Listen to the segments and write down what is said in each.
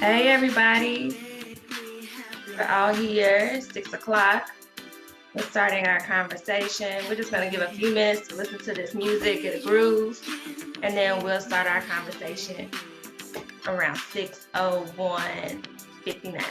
Hey everybody, we're all here, 6 o'clock. We're starting our conversation. We're just gonna give a few minutes to listen to this music, get a groove, and then we'll start our conversation around 6:01:59.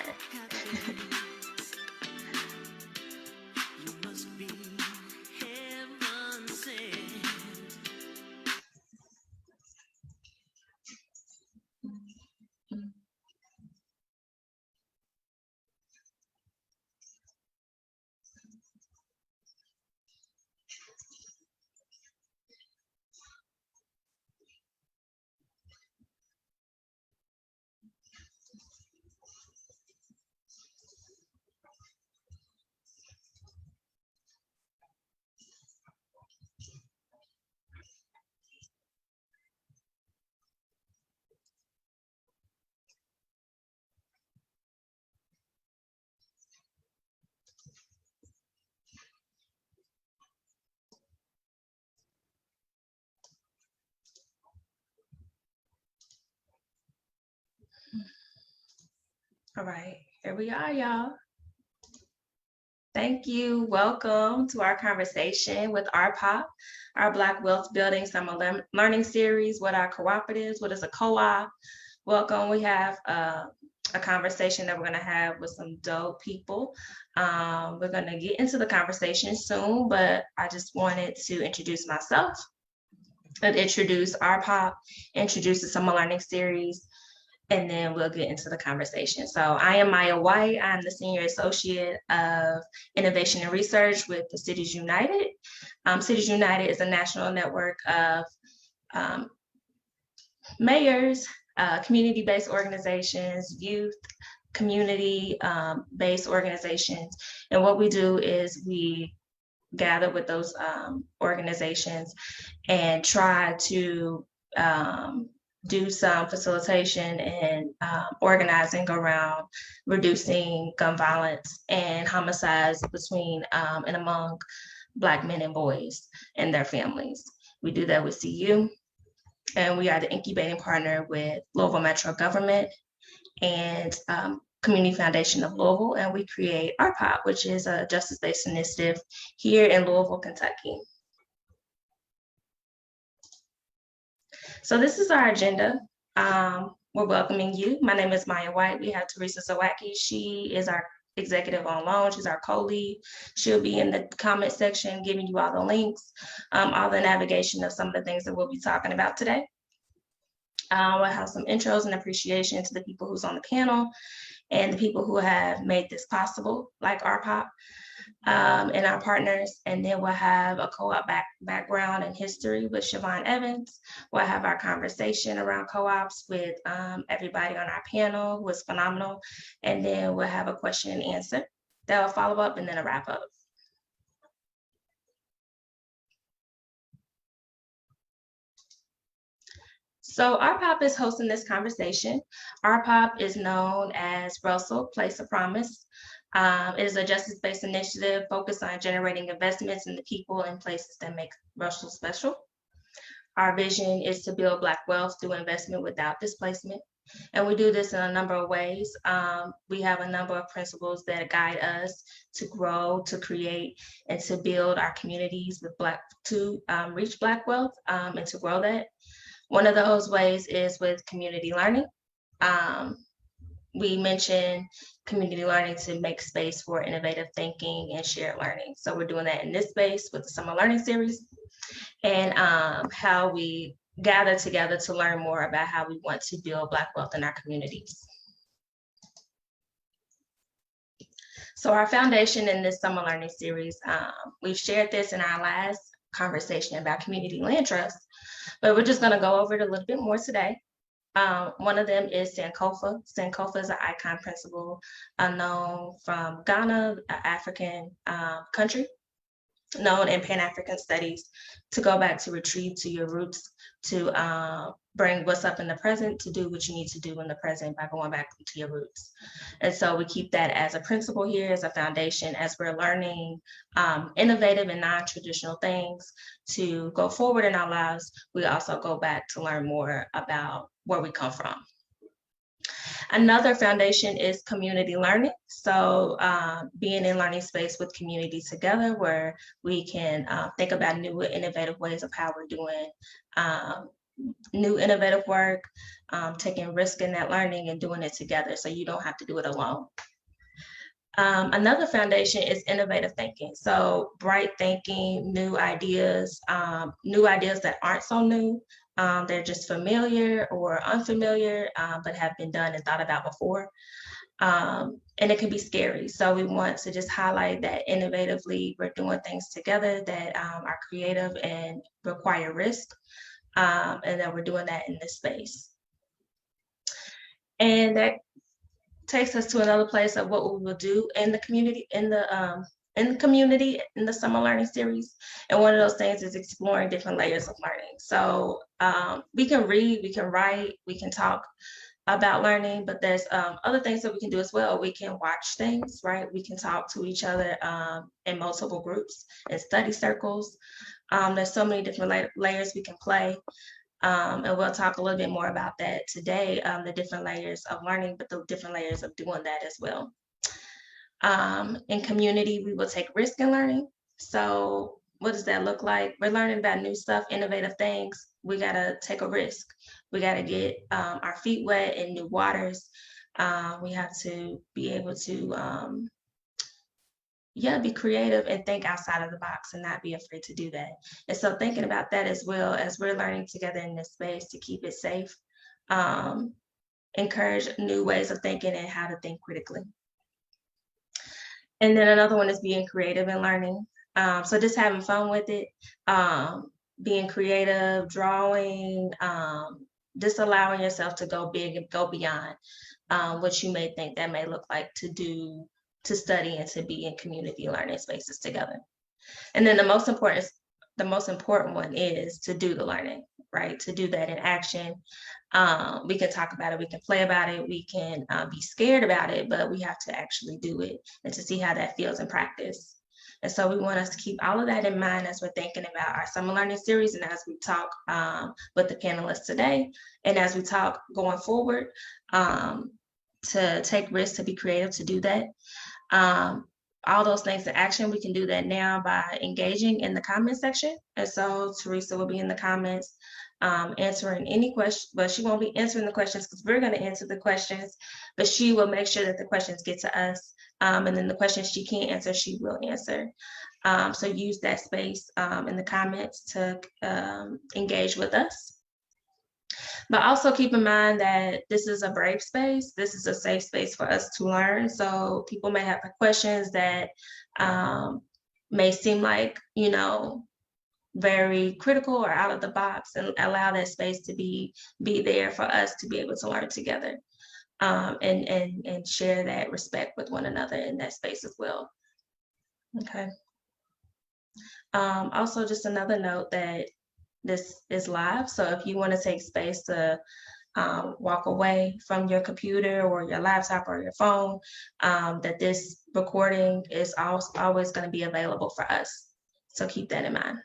All right, here we are, y'all. Thank you. Welcome to our conversation with RPOP, our Black Wealth Building Summer Learning Series. What are cooperatives? What is a co-op? Welcome. We have a conversation that we're going to have with some dope people. We're going to get into the conversation soon, but I just wanted to introduce myself and introduce RPOP, introduce the Summer Learning Series, and then we'll get into the conversation. So I am Maya White. I'm the Senior Associate of Innovation and Research with the Cities United. Cities United is a national network of mayors, community-based organizations, youth, community-based organizations. And what we do is we gather with those organizations and try to do some facilitation and organizing around reducing gun violence and homicides between and among Black men and boys and their families. We do that with CU, and we are the incubating partner with Louisville Metro Government and Community Foundation of Louisville, and we create RPOP, which is a justice-based initiative here in Louisville, Kentucky. So this is our agenda. We're welcoming you. My name is Maya White. We have Teresa Sawacki. She is our executive on loan. She's our co-lead. She'll be in the comment section giving you all the links, all the navigation of some of the things that we'll be talking about today. We'll have some intros and appreciation to the people who's on the panel and the people who have made this possible, like RPOP. And our partners, and then we'll have a co-op background and history with Siobhan Evans. We'll have our conversation around co-ops with everybody on our panel, who is phenomenal, and then we'll have a question and answer that will follow up, and then a wrap up. So RPOP is hosting this conversation. RPOP is known as Russell Place of Promise. It is a justice-based initiative focused on generating investments in the people and places that make Russell special. Our vision is to build Black wealth through investment without displacement. And we do this in a number of ways. We have a number of principles that guide us to grow, to create, and to build our communities with to reach Black wealth and to grow that. One of those ways is with community learning. We mentioned community learning to make space for innovative thinking and shared learning. So we're doing that in this space with the Summer Learning Series, and how we gather together to learn more about how we want to build Black wealth in our communities. So our foundation in this Summer Learning Series, we've shared this in our last conversation about community land trust, but we're just going to go over it a little bit more today. One of them is Sankofa. Sankofa is an icon principle known from Ghana, an African country, known in Pan-African studies to go back to retrieve to your roots, to bring what's up in the present, to do what you need to do in the present by going back to your roots. And so we keep that as a principle here, as a foundation, as we're learning innovative and non-traditional things to go forward in our lives. We also go back to learn more about where we come from. Another foundation is community learning. So being in learning space with community together where we can think about new innovative ways of how we're doing new innovative work, taking risk in that learning and doing it together so you don't have to do it alone. Another foundation is innovative thinking. So bright thinking, new ideas that aren't so new. They're just familiar or unfamiliar, but have been done and thought about before. And it can be scary. So we want to just highlight that innovatively we're doing things together that are creative and require risk, and that we're doing that in this space. And that takes us to another place of what we will do in the community, in the summer learning series. And one of those things is exploring different layers of learning. So we can read, we can write, we can talk about learning, but there's other things that we can do as well. We can watch things, right? We can talk to each other in multiple groups and study circles. There's so many different layers we can play. And we'll talk a little bit more about that today, the different layers of learning, but the different layers of doing that as well. In community, we will take risk in learning. So what does that look like? We're learning about new stuff, innovative things. We gotta take a risk. We gotta get our feet wet in new waters. We have to be able to be creative and think outside of the box and not be afraid to do that. And so thinking about that as well as we're learning together in this space to keep it safe, encourage new ways of thinking and how to think critically. And then another one is being creative in learning. So just having fun with it, being creative, drawing, just allowing yourself to go big and go beyond what you may think that may look like to study and to be in community learning spaces together. And then the most important one is to do the learning, right? To do that in action. We can talk about it, we can play about it, we can be scared about it, but we have to actually do it and to see how that feels in practice. And so we want us to keep all of that in mind as we're thinking about our summer learning series and as we talk with the panelists today, and as we talk going forward, to take risks, to be creative, to do that. All those things in action, we can do that now by engaging in the comment section. And so Teresa will be in the comments answering any question, but she won't be answering the questions because we're going to answer the questions, but she will make sure that the questions get to us. And then the questions she can't answer, she will answer. So use that space in the comments to engage with us. But also keep in mind that this is a brave space. This is a safe space for us to learn. So people may have questions that may seem like, very critical or out of the box, and allow that space to be there for us to be able to learn together and share that respect with one another in that space as well. Okay. Also, just another note that this is live. So if you want to take space to walk away from your computer or your laptop or your phone, that this recording is always going to be available for us. So keep that in mind.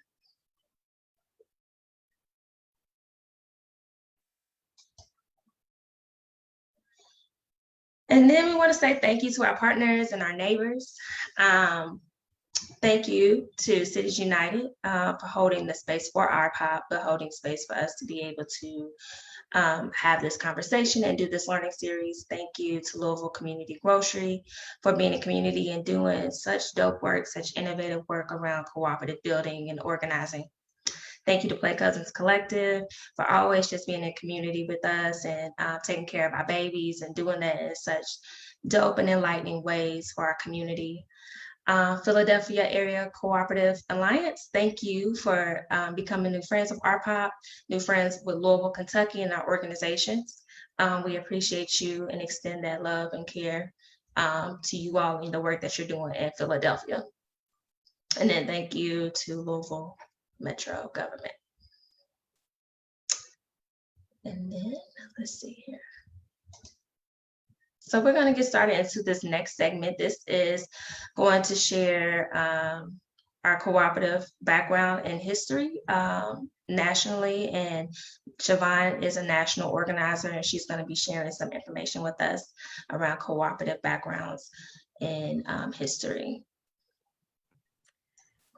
And then we want to say thank you to our partners and our neighbors. Thank you to Cities United for holding the space for RPOP, but holding space for us to be able to have this conversation and do this learning series. Thank you to Louisville Community Grocery for being a community and doing such dope work, such innovative work around cooperative building and organizing. Thank you to Play Cousins Collective for always just being in community with us and taking care of our babies and doing that in such dope and enlightening ways for our community. Philadelphia Area Cooperative Alliance, thank you for becoming new friends of RPOP, new friends with Louisville, Kentucky, and our organizations. We appreciate you and extend that love and care to you all in the work that you're doing in Philadelphia. And then thank you to Louisville Metro Government. And then let's see here. So we're going to get started into this next segment. This is going to share our cooperative background and history nationally, and Siobhan is a national organizer, and she's going to be sharing some information with us around cooperative backgrounds and history.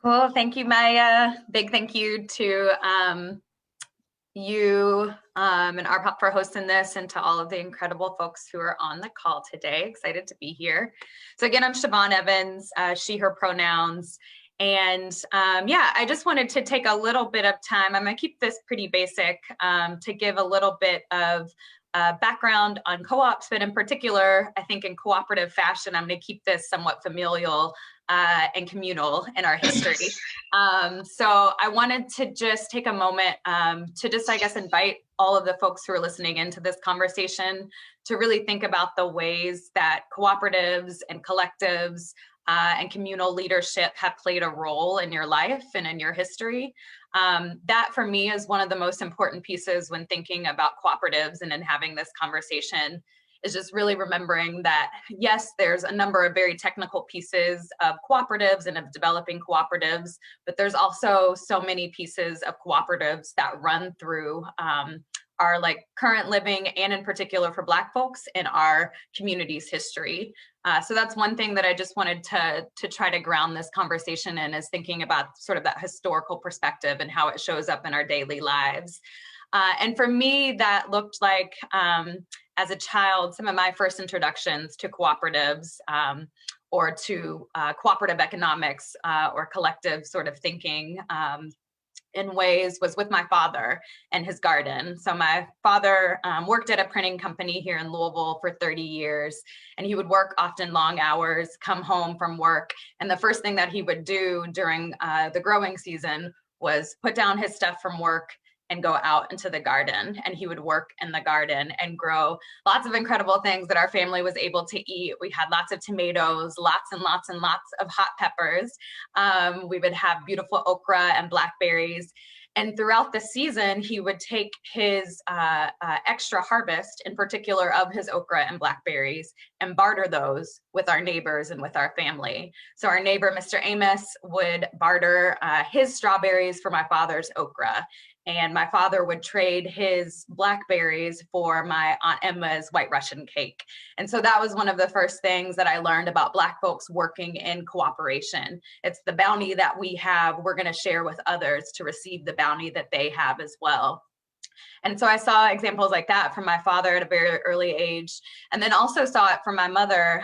Cool, thank you, Maya. Big thank you to you and RPOP for hosting this, and to all of the incredible folks who are on the call today. Excited to be here. So again, I'm Siobhan Evans, she, her pronouns. And yeah, I just wanted to take a little bit of time. I'm gonna keep this pretty basic to give a little bit of background on co-ops, but in particular, I think in cooperative fashion, I'm gonna keep this somewhat familial and communal in our history. So I wanted to just take a moment to just, I guess, invite all of the folks who are listening into this conversation to really think about the ways that cooperatives and collectives and communal leadership have played a role in your life and in your history. That for me is one of the most important pieces when thinking about cooperatives and in having this conversation, is just really remembering that, yes, there's a number of very technical pieces of cooperatives and of developing cooperatives, but there's also so many pieces of cooperatives that run through our like current living, and in particular for Black folks in our community's history. So that's one thing that I just wanted to try to ground this conversation in, is thinking about sort of that historical perspective and how it shows up in our daily lives. And for me, that looked like, as a child, some of my first introductions to cooperatives or to cooperative economics or collective sort of thinking in ways was with my father and his garden. So my father worked at a printing company here in Louisville for 30 years, and he would work often long hours, come home from work, and the first thing that he would do during the growing season was put down his stuff from work and go out into the garden, and he would work in the garden and grow lots of incredible things that our family was able to eat. We had lots of tomatoes, lots and lots and lots of hot peppers. We would have beautiful okra and blackberries. And throughout the season, he would take his extra harvest, in particular of his okra and blackberries, and barter those with our neighbors and with our family. So our neighbor, Mr. Amos, would barter his strawberries for my father's okra. And my father would trade his blackberries for my Aunt Emma's White Russian cake. And so that was one of the first things that I learned about Black folks working in cooperation. It's the bounty that we have, we're going to share with others to receive the bounty that they have as well. And so I saw examples like that from my father at a very early age, and then also saw it from my mother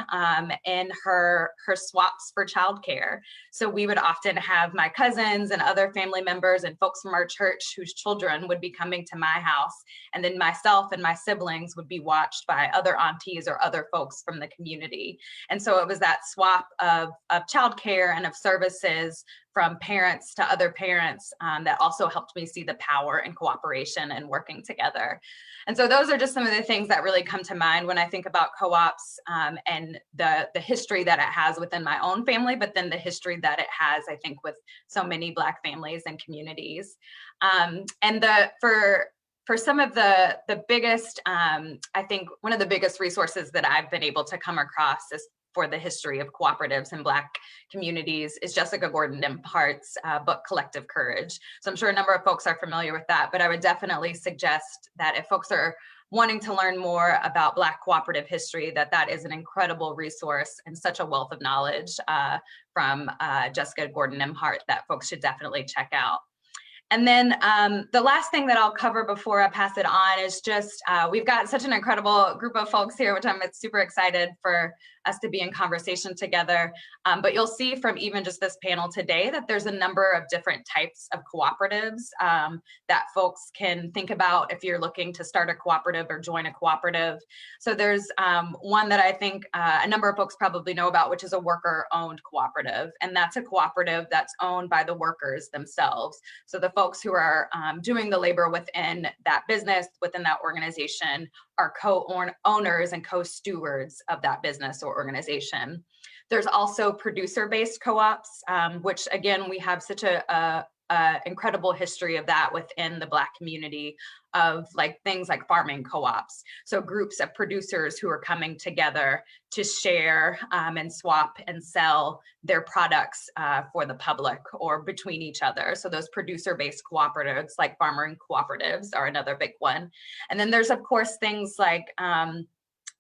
in her swaps for childcare. So we would often have my cousins and other family members and folks from our church whose children would be coming to my house, and then myself and my siblings would be watched by other aunties or other folks from the community. And so it was that swap of childcare and of services from parents to other parents that also helped me see the power in cooperation and working together. And so those are just some of the things that really come to mind when I think about co-ops and the history that it has within my own family, but then the history that it has, I think, with so many Black families and communities. And for some of the biggest, I think one of the biggest resources that I've been able to come across is for the history of cooperatives in Black communities is Jessica Gordon Nimhart's book, Collective Courage. So I'm sure a number of folks are familiar with that, but I would definitely suggest that if folks are wanting to learn more about Black cooperative history, that is an incredible resource and such a wealth of knowledge from Jessica Gordon Nimhart that folks should definitely check out. And then the last thing that I'll cover before I pass it on is just, we've got such an incredible group of folks here, which I'm super excited for us to be in conversation together. But you'll see from even just this panel today that there's a number of different types of cooperatives that folks can think about if you're looking to start a cooperative or join a cooperative. So there's one that I think a number of folks probably know about, which is a worker-owned cooperative. And that's a cooperative that's owned by the workers themselves. So the folks who are doing the labor within that business, within that organization, are co-owners and co-stewards of that business or organization. There's also producer-based co-ops, which again, we have such a incredible history of that within the Black community of like things like farming co-ops. So groups of producers who are coming together to share and swap and sell their products for the public or between each other. So those producer-based cooperatives like farming cooperatives are another big one. And then there's of course things like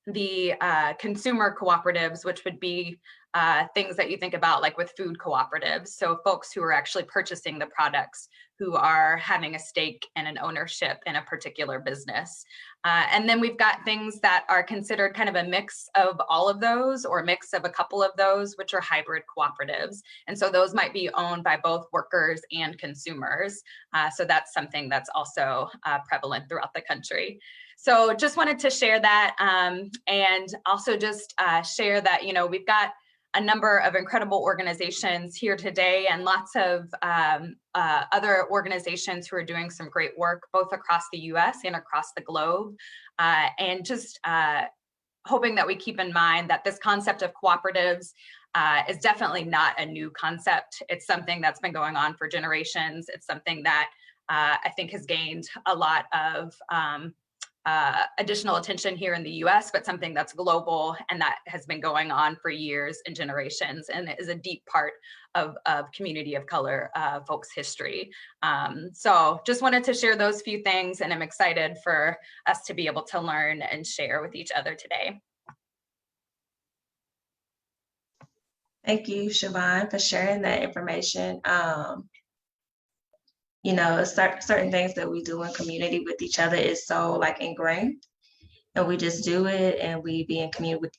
the consumer cooperatives, which would be things that you think about like with food cooperatives. So folks who are actually purchasing the products, who are having a stake and an ownership in a particular business. And then we've got things that are considered kind of a mix of all of those or a mix of a couple of those, which are hybrid cooperatives. And so those might be owned by both workers and consumers. So that's something that's also prevalent throughout the country. So just wanted to share that and also just share that, you know, we've got a number of incredible organizations here today and lots of other organizations who are doing some great work both across the US and across the globe. And just hoping that we keep in mind that this concept of cooperatives is definitely not a new concept. It's something that's been going on for generations. It's something that I think has gained a lot of additional attention here in the US, but something that's global and that has been going on for years and generations and is a deep part of community of color folks' history. So just wanted to share those few things, and I'm excited for us to be able to learn and share with each other today. Thank you, Siobhan, for sharing that information. You know, certain things that we do in community with each other is so like ingrained, and we just do it and we be in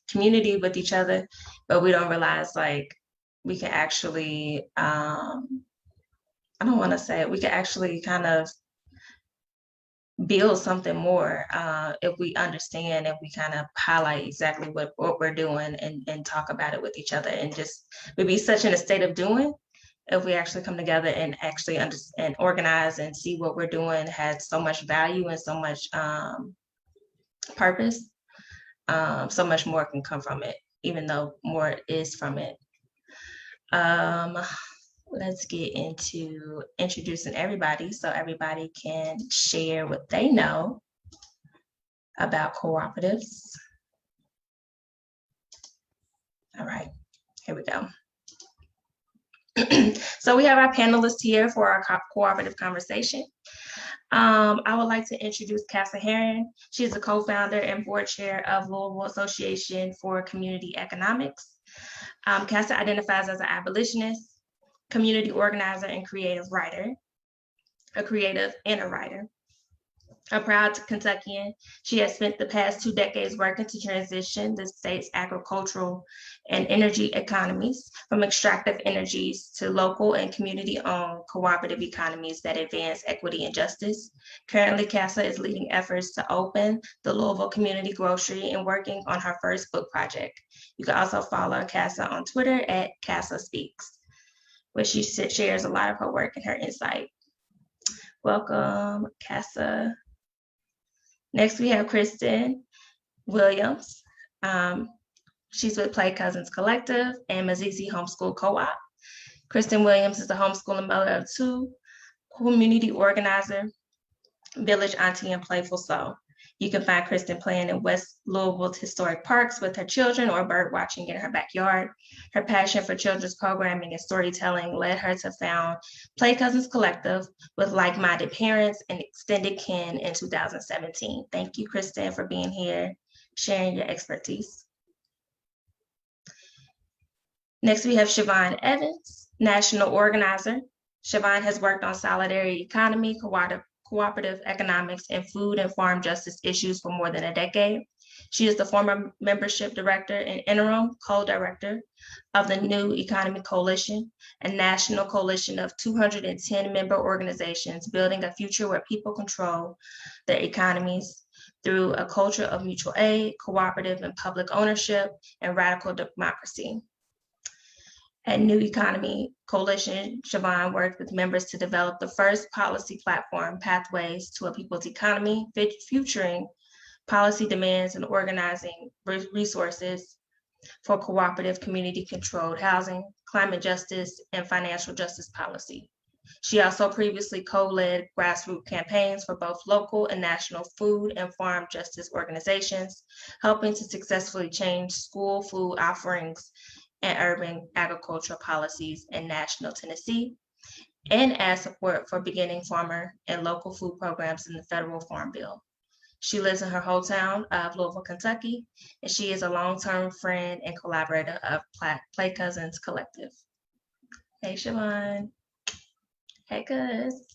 community with each other, but we don't realize like we can actually, I don't want to say it, we can actually kind of build something more if we understand and we kind of highlight exactly what we're doing and talk about it with each other, and just we'd be such in a state of doing. If we actually come together and actually understand, organize and see what we're doing has so much value and so much purpose, so much more can come from it, even though more is from it. Let's get into introducing everybody so everybody can share what they know about cooperatives. All right, here we go. So we have our panelists here for our cooperative conversation. I would like to introduce Casa Herron. She is the co-founder and board chair of Louisville Association for Community Economics. Casa identifies as an abolitionist, community organizer, and creative writer, a creative and a writer. A proud Kentuckian, she has spent the past 2 decades working to transition the state's agricultural and energy economies from extractive energies to local and community-owned cooperative economies that advance equity and justice. Currently, Casa is leading efforts to open the Louisville Community Grocery and working on her first book project. You can also follow Casa on Twitter at Casa Speaks, where she shares a lot of her work and her insight. Welcome, Casa. Next, we have Kristen Williams. She's with Play Cousins Collective and Mazizi Homeschool Co-op. Kristen Williams is a homeschooling mother of 2, community organizer, village auntie, and playful soul. You can find Kristen playing in West Louisville's historic parks with her children or bird watching in her backyard. Her passion for children's programming and storytelling led her to found Play Cousins Collective with like-minded parents and extended kin in 2017. Thank you, Kristen, for being here, sharing your expertise. Next, we have Siobhan Evans, national organizer. Siobhan has worked on solidarity economy, cooperative economics, and food and farm justice issues for more than a decade. She is the former membership director and interim co-director of the New Economy Coalition, a national coalition of 210 member organizations building a future where people control their economies through a culture of mutual aid, cooperative and public ownership, and radical democracy. At New Economy Coalition, Siobhan worked with members to develop the first policy platform, Pathways to a People's Economy, featuring policy demands and organizing resources for cooperative, community-controlled housing, climate justice, and financial justice policy. She also previously co-led grassroots campaigns for both local and national food and farm justice organizations, helping to successfully change school food offerings and urban agricultural policies in national Tennessee, and as support for beginning farmer and local food programs in the federal Farm Bill. She lives in her hometown of Louisville, Kentucky, and she is a long-term friend and collaborator of Play Cousins Collective. Hey, Siobhan. Hey, cuz.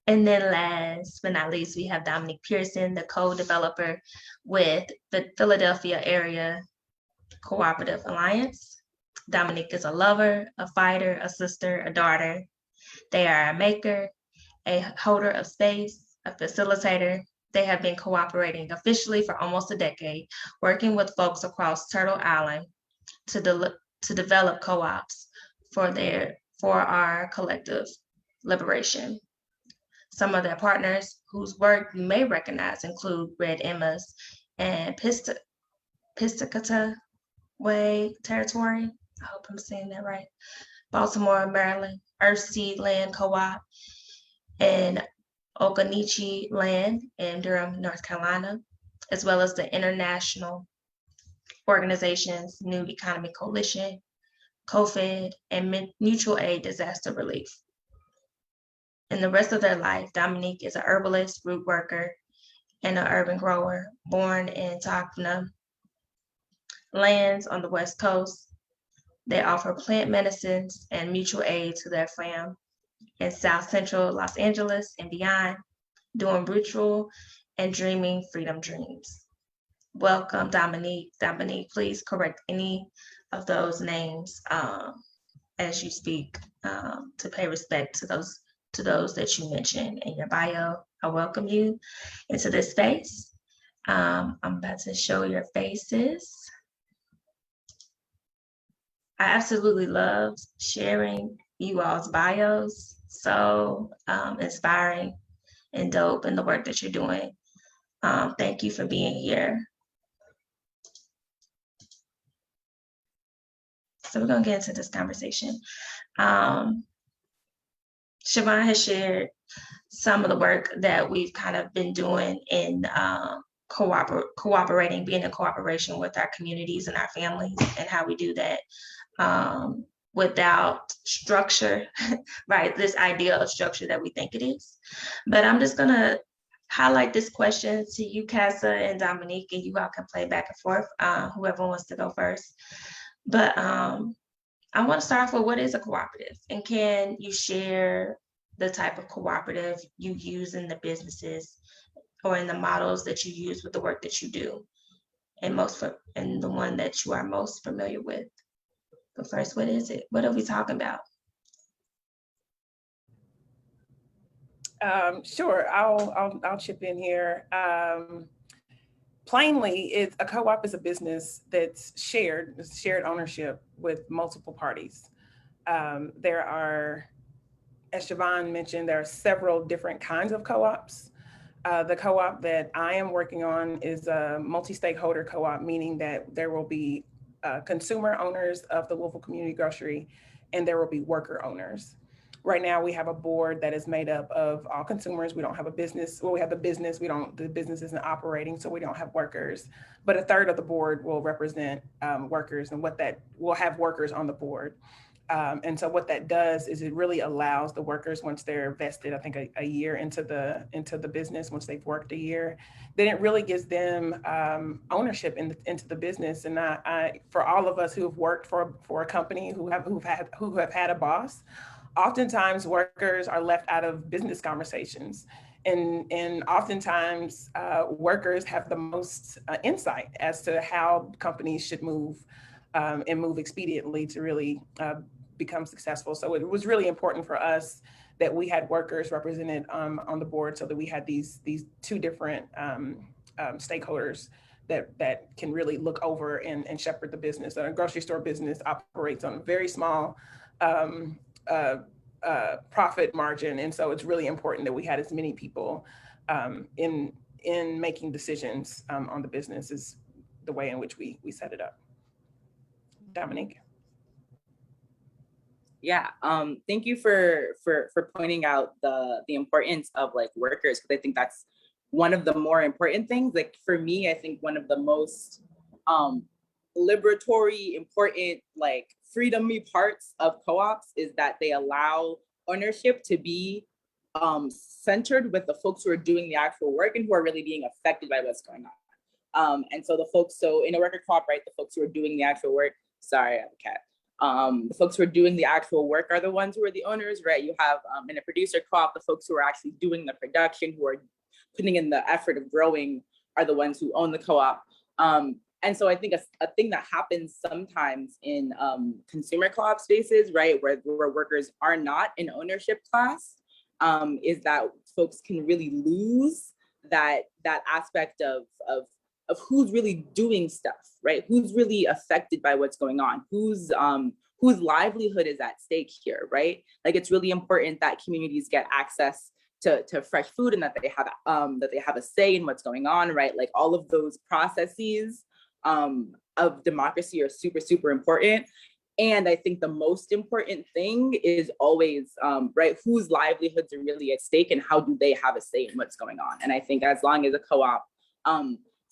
And then last but not least, we have Dominique Pearson, the co-developer with the Philadelphia Area Cooperative Alliance. Dominique is a lover, a fighter, a sister, a daughter. They are a maker, a holder of space, a facilitator. They have been cooperating officially for almost a decade, working with folks across Turtle Island to develop co-ops for our collective liberation. Some of their partners whose work you may recognize include Red Emma's and Piscataway Way Territory. I hope I'm saying that right. Baltimore, Maryland, Earthseed Land Co-op, and Okanichi Land in Durham, North Carolina, as well as the international organizations, New Economy Coalition, COFED, and Mutual Aid Disaster Relief. In the rest of their life, Dominique is an herbalist, root worker, and an urban grower born in Tacna lands on the West Coast. They offer plant medicines and mutual aid to their fam in South Central Los Angeles and beyond, doing ritual and dreaming freedom dreams. Welcome, Dominique. Dominique, please correct any of those names as you speak to pay respect to those that you mentioned in your bio. I welcome you into this space. I'm about to show your faces. I absolutely love sharing you all's bios. So inspiring and dope in the work that you're doing. Thank you for being here. So we're gonna get into this conversation. Siobhan has shared some of the work that we've kind of been doing in cooperating, being in cooperation with our communities and our families, and how we do that without structure, right? This idea of structure that we think it is. But I'm just gonna highlight this question to you, Casa and Dominique, and you all can play back and forth, whoever wants to go first. But I want to start off with, what is a cooperative? And can you share the type of cooperative you use in the businesses or in the models that you use with the work that you do, and the one that you are most familiar with? But first, what is it? What are we talking about? Sure, I'll chip in here. Plainly, a co-op is a business that's shared ownership with multiple parties. There are, as Siobhan mentioned, there are several different kinds of co-ops. The co-op that I am working on is a multi-stakeholder co-op, meaning that there will be consumer owners of the Louisville Community Grocery, and there will be worker owners. Right now, we have a board that is made up of all consumers. We don't have a business. Well, we have the business. The business isn't operating, so we don't have workers. But a third of the board will represent workers, and we'll have workers on the board. And so what that does is it really allows the workers, once they're vested, I think a year into the business, once they've worked a year, then it really gives them ownership into the business. And I for all of us who have worked for a company, who have had a boss, oftentimes workers are left out of business conversations. And oftentimes workers have the most insight as to how companies should move and move expediently to really become successful. So it was really important for us that we had workers represented on the board, so that we had these two different stakeholders that can really look over and shepherd the business. A grocery store business operates on a very small profit margin, and so it's really important that we had as many people in making decisions on the business, is the way in which we set it up. Dominique. Yeah, thank you for pointing out the importance of like workers, because I think that's one of the more important things. Like for me, I think one of the most um liberatory, important, like freedomy parts of co-ops is that they allow ownership to be centered with the folks who are doing the actual work and who are really being affected by what's going on. And so the folks, so in a worker co-op, right, the folks who are doing the actual work, sorry, I have a cat. The folks who are doing the actual work are the ones who are the owners, right? You have in a producer co-op, the folks who are actually doing the production, who are putting in the effort of growing, are the ones who own the co-op. And so I think a thing that happens sometimes in consumer co-op spaces, right, where workers are not in ownership class, is that folks can really lose that aspect of who's really doing stuff, right? Who's really affected by what's going on? Whose livelihood is at stake here, right? Like it's really important that communities get access to fresh food and that they have a say in what's going on, right? Like all of those processes of democracy are super, super important. And I think the most important thing is always, right, whose livelihoods are really at stake and how do they have a say in what's going on? And I think as long as a co-op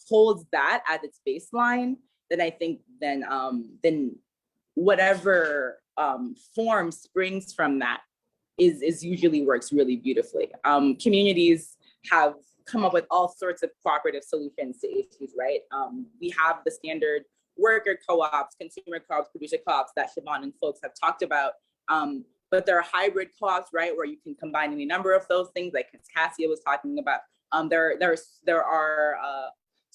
holds that as its baseline, then I think then whatever form springs from that is usually works really beautifully. Communities have come up with all sorts of cooperative solutions to issues, right? We have the standard worker co-ops, consumer co-ops, producer co-ops that Siobhan and folks have talked about. But there are hybrid co-ops, right, where you can combine any number of those things, like Cassia was talking about. There are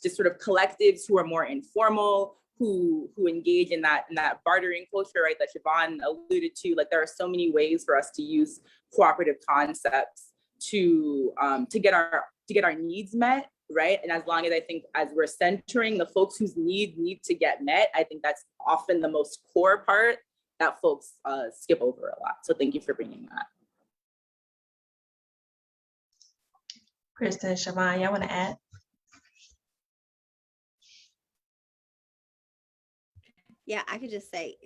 just sort of collectives who are more informal, who engage in that bartering culture, right, that Siobhan alluded to. Like there are so many ways for us to use cooperative concepts to get our needs met, right? And as long as I think as we're centering the folks whose needs need to get met, I think that's often the most core part that folks skip over a lot. So thank you for bringing that. Kristen, Siobhan, y'all want to add? Yeah, I could just say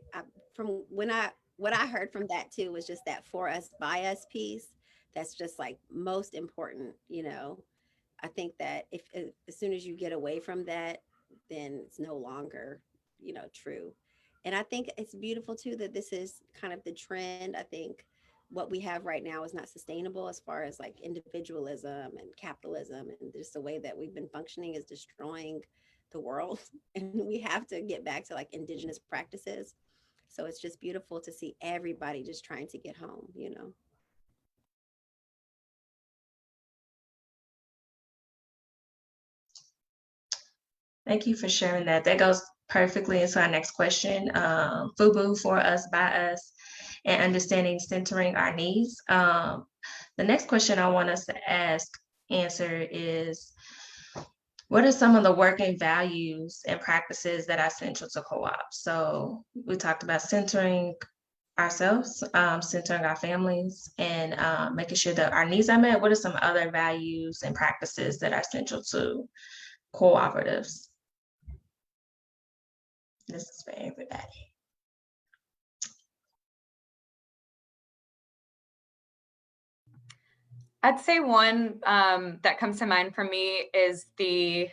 from what I heard from that too was just that for us, by us piece. That's just like most important, you know. I think that if as soon as you get away from that, then it's no longer, you know, true. And I think it's beautiful too that this is kind of the trend. I think what we have right now is not sustainable as far as like individualism and capitalism, and just the way that we've been functioning is destroying the world. And we have to get back to like indigenous practices. So it's just beautiful to see everybody just trying to get home, you know. Thank you for sharing that. That goes perfectly into our next question. FUBU, for us, by us, and understanding centering our needs. The next question I want us to answer is, what are some of the working values and practices that are central to co-ops? So we talked about centering ourselves, centering our families, and making sure that our needs are met. What are some other values and practices that are central to cooperatives? This is for everybody. I'd say one that comes to mind for me is the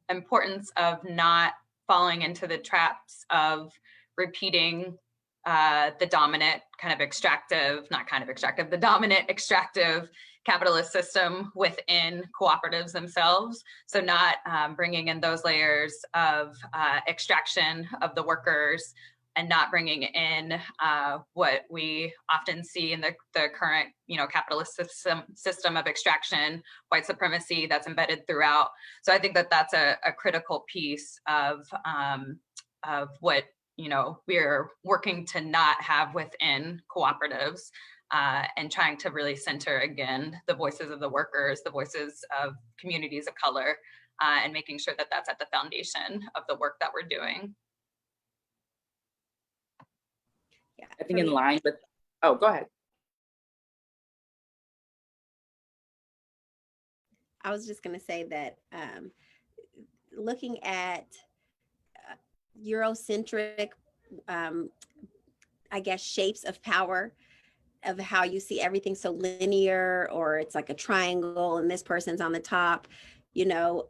importance of not falling into the traps of repeating the dominant the dominant extractive capitalist system within cooperatives themselves. So not bringing in those layers of extraction of the workers, and not bringing in what we often see in the current, capitalist system of extraction, white supremacy that's embedded throughout. So I think that that's a critical piece of what we're working to not have within cooperatives, and trying to really center again the voices of the workers, the voices of communities of color, and making sure that that's at the foundation of the work that we're doing. Yeah, I think in line with, oh, go ahead. I was just going to say that looking at Eurocentric I guess, shapes of power, of how you see everything so linear, or it's like a triangle and this person's on the top, you know.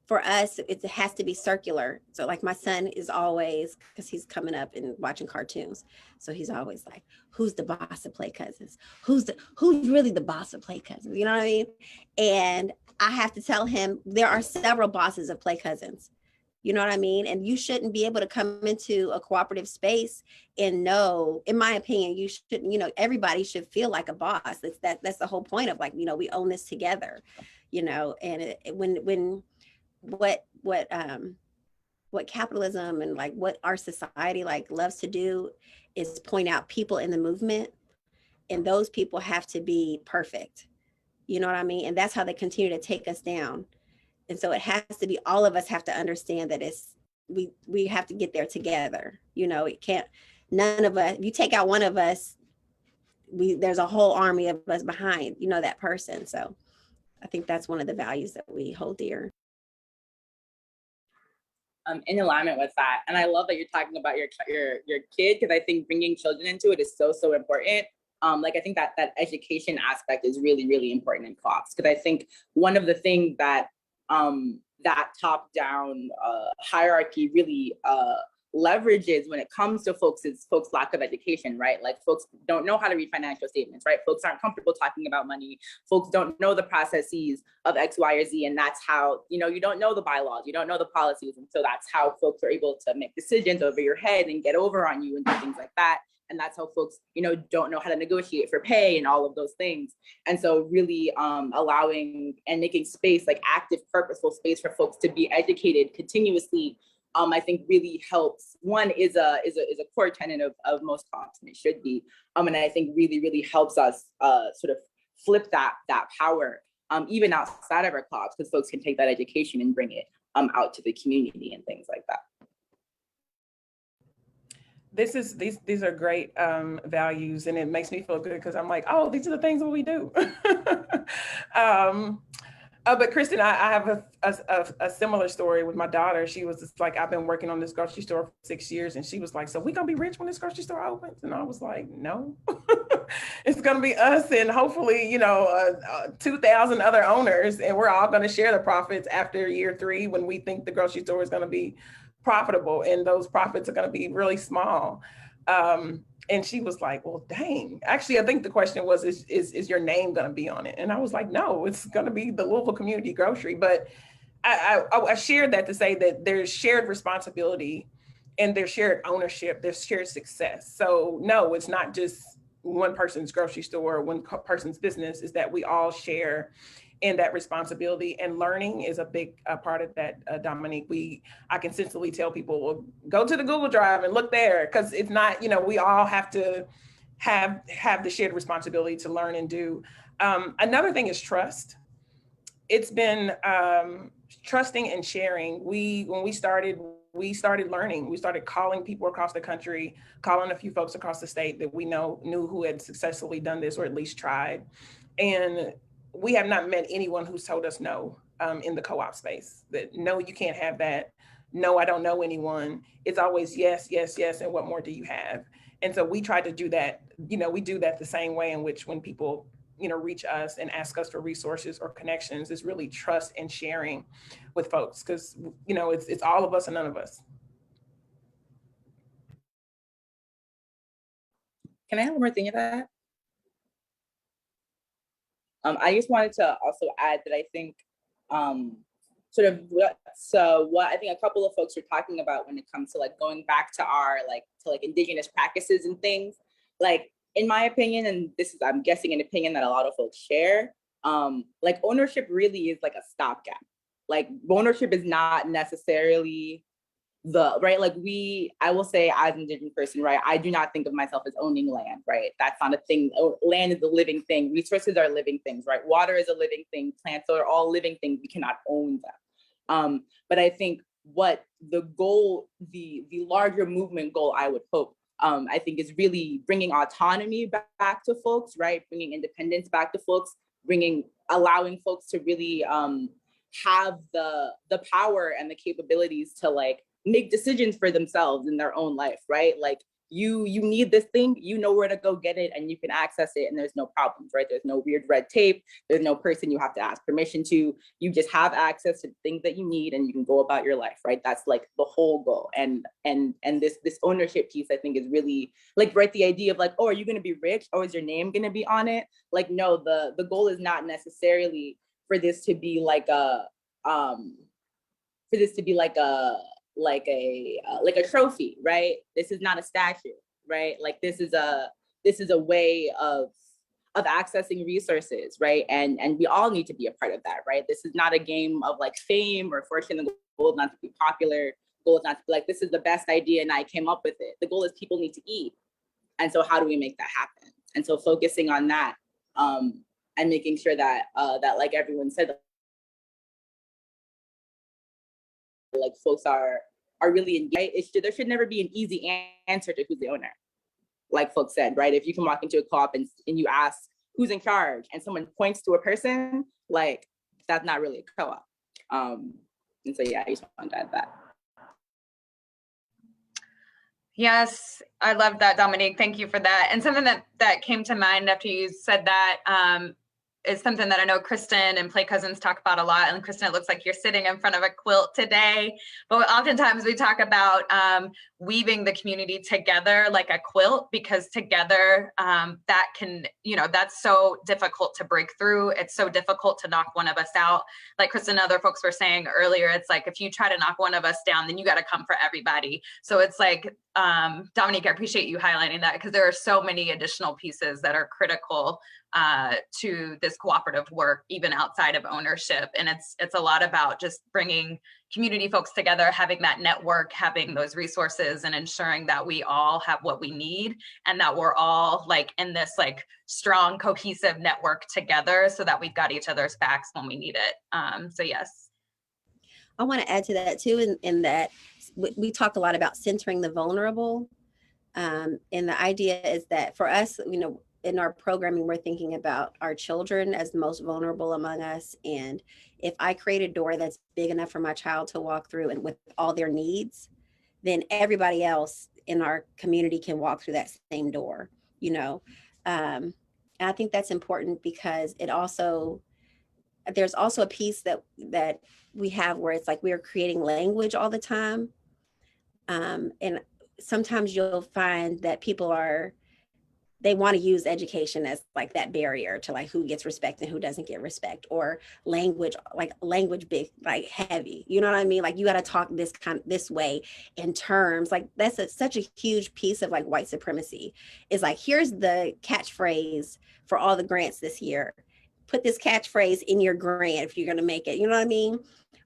For us, it has to be circular. So like my son is always, because he's coming up and watching cartoons, so he's always like, who's the boss of Play Cousins? Who's really the boss of Play Cousins? You know what I mean? And I have to tell him there are several bosses of Play Cousins. You know what I mean? And you shouldn't be able to come into a cooperative space and know, in my opinion, you shouldn't, you know, everybody should feel like a boss. That's the whole point of, like, you know, we own this together, you know. And when what capitalism and like what our society like loves to do is point out people in the movement, and those people have to be perfect. You know what I mean? And that's how they continue to take us down. And so it has to be, all of us have to understand that we have to get there together. You know, it can't, none of us, if you take out one of us, there's a whole army of us behind, you know, that person. So I think that's one of the values that we hold dear. In alignment with that, and I love that you're talking about your kid, because I think bringing children into it is so important. Like, I think that education aspect is really important in co-ops, because I think one of the things that that top-down hierarchy really leverages when it comes to folks lack of education, right? Like, folks don't know how to read financial statements, right? Folks aren't comfortable talking about money. Folks don't know the processes of X, Y, or Z. And that's how, you know, you don't know the bylaws, you don't know the policies. And so that's how folks are able to make decisions over your head and get over on you and do things like that. And that's how folks, you know, don't know how to negotiate for pay and all of those things. And so really allowing and making space, like active, purposeful space for folks to be educated continuously, I think really helps. One is a core tenet of most co-ops, and it should be. And I think really helps us sort of flip that power, even outside of our co-ops, because folks can take that education and bring it out to the community and things like that. These are great values, and it makes me feel good because I'm like, oh, these are the things that we do. But Kristen, I have a similar story with my daughter. She was just like, I've been working on this grocery store for 6 years, and she was like, so we gonna be rich when this grocery store opens? And I was like, no, it's gonna be us and hopefully, you know, 2,000 other owners, and we're all gonna share the profits after year 3 when we think the grocery store is gonna be profitable, and those profits are gonna be really small. And she was like, well, dang. Actually, I think the question was, is your name going to be on it? And I was like, no, it's going to be the Louisville Community Grocery. But I shared that to say that there's shared responsibility and there's shared ownership, there's shared success. So no, it's not just one person's grocery store, one person's business, is that we all share in that responsibility, and learning is a big part of that, Dominique. I consistently tell people, well, go to the Google Drive and look there, because it's not, you know, we all have to have the shared responsibility to learn and do. Another thing is trust. It's been trusting and sharing. When we started learning. We started calling people across the country, calling a few folks across the state that we knew who had successfully done this or at least tried. And we have not met anyone who's told us no in the co-op space, that no, you can't have that. No, I don't know anyone. It's always yes, yes, yes. And what more do you have? And so we try to do that. You know, we do that the same way in which when people, you know, reach us and ask us for resources or connections, is really trust and sharing with folks, because, you know, it's all of us and none of us. Can I have one more thing of that? I just wanted to also add that I think what I think a couple of folks are talking about when it comes to like going back to our indigenous practices and things, like, in my opinion, and this is, I'm guessing, an opinion that a lot of folks share, like, ownership really is like a stopgap. Like, ownership is not necessarily right, like, I will say, as an Indigenous person, right, I do not think of myself as owning land, right? That's not a thing. Land is a living thing. Resources are living things, right? Water is a living thing. Plants are all living things. We cannot own them. But I think what the goal, the larger movement goal, I would hope, I think, is really bringing autonomy back to folks, right? Bringing independence back to folks, allowing folks to really have the power and the capabilities to, like, make decisions for themselves in their own life, right? Like, you need this thing, you know where to go get it, and you can access it, and there's no problems, right? There's no weird red tape. There's no person you have to ask permission to. You just have access to things that you need, and you can go about your life, right? That's like the whole goal. And this ownership piece, I think, is really like, right, the idea of like, oh, are you going to be rich? Oh, is your name going to be on it? Like, no, the goal is not necessarily for this to be like a like a trophy, right? This is not a statue, right? Like, this is a way of accessing resources, right? And we all need to be a part of that, right? This is not a game of like fame or fortune. The goal is not to be popular. The goal is not to be like, this is the best idea and I came up with it. The goal is people need to eat. And so how do we make that happen? And so focusing on that, and making sure that that, like everyone said, like folks are really engaged. There should never be an easy answer to who's the owner. Like folks said, right? If you can walk into a co-op and you ask who's in charge and someone points to a person, like, that's not really a co-op. And so, yeah, I just wanted to add that. Yes, I love that, Dominique. Thank you for that. And something that came to mind after you said that is something that I know Kristen and Play Cousins talk about a lot. And Kristen, it looks like you're sitting in front of a quilt today. But oftentimes we talk about weaving the community together like a quilt, because together that can, that's so difficult to break through. It's so difficult to knock one of us out. Like Kristen and other folks were saying earlier, it's like, if you try to knock one of us down, then you got to come for everybody. So it's like, Dominique, I appreciate you highlighting that, because there are so many additional pieces that are critical to this cooperative work, even outside of ownership. And it's a lot about just bringing community folks together, having that network, having those resources, and ensuring that we all have what we need, and that we're all like in this like strong, cohesive network together, so that we've got each other's backs when we need it. So yes. I want to add to that too, in that we talk a lot about centering the vulnerable. And the idea is that for us, in our programming, we're thinking about our children as the most vulnerable among us. And if I create a door that's big enough for my child to walk through and with all their needs, then everybody else in our community can walk through that same door, And I think that's important, because there's also a piece that we have where it's like we're creating language all the time. And sometimes you'll find that people they want to use education as like that barrier to like who gets respect and who doesn't get respect, or language big, like heavy, you know what I mean? Like, you got to talk this way in terms, like that's such a huge piece of like white supremacy. Is like, here's the catchphrase for all the grants this year. Put this catchphrase in your grant if you're going to make it, you know what I mean?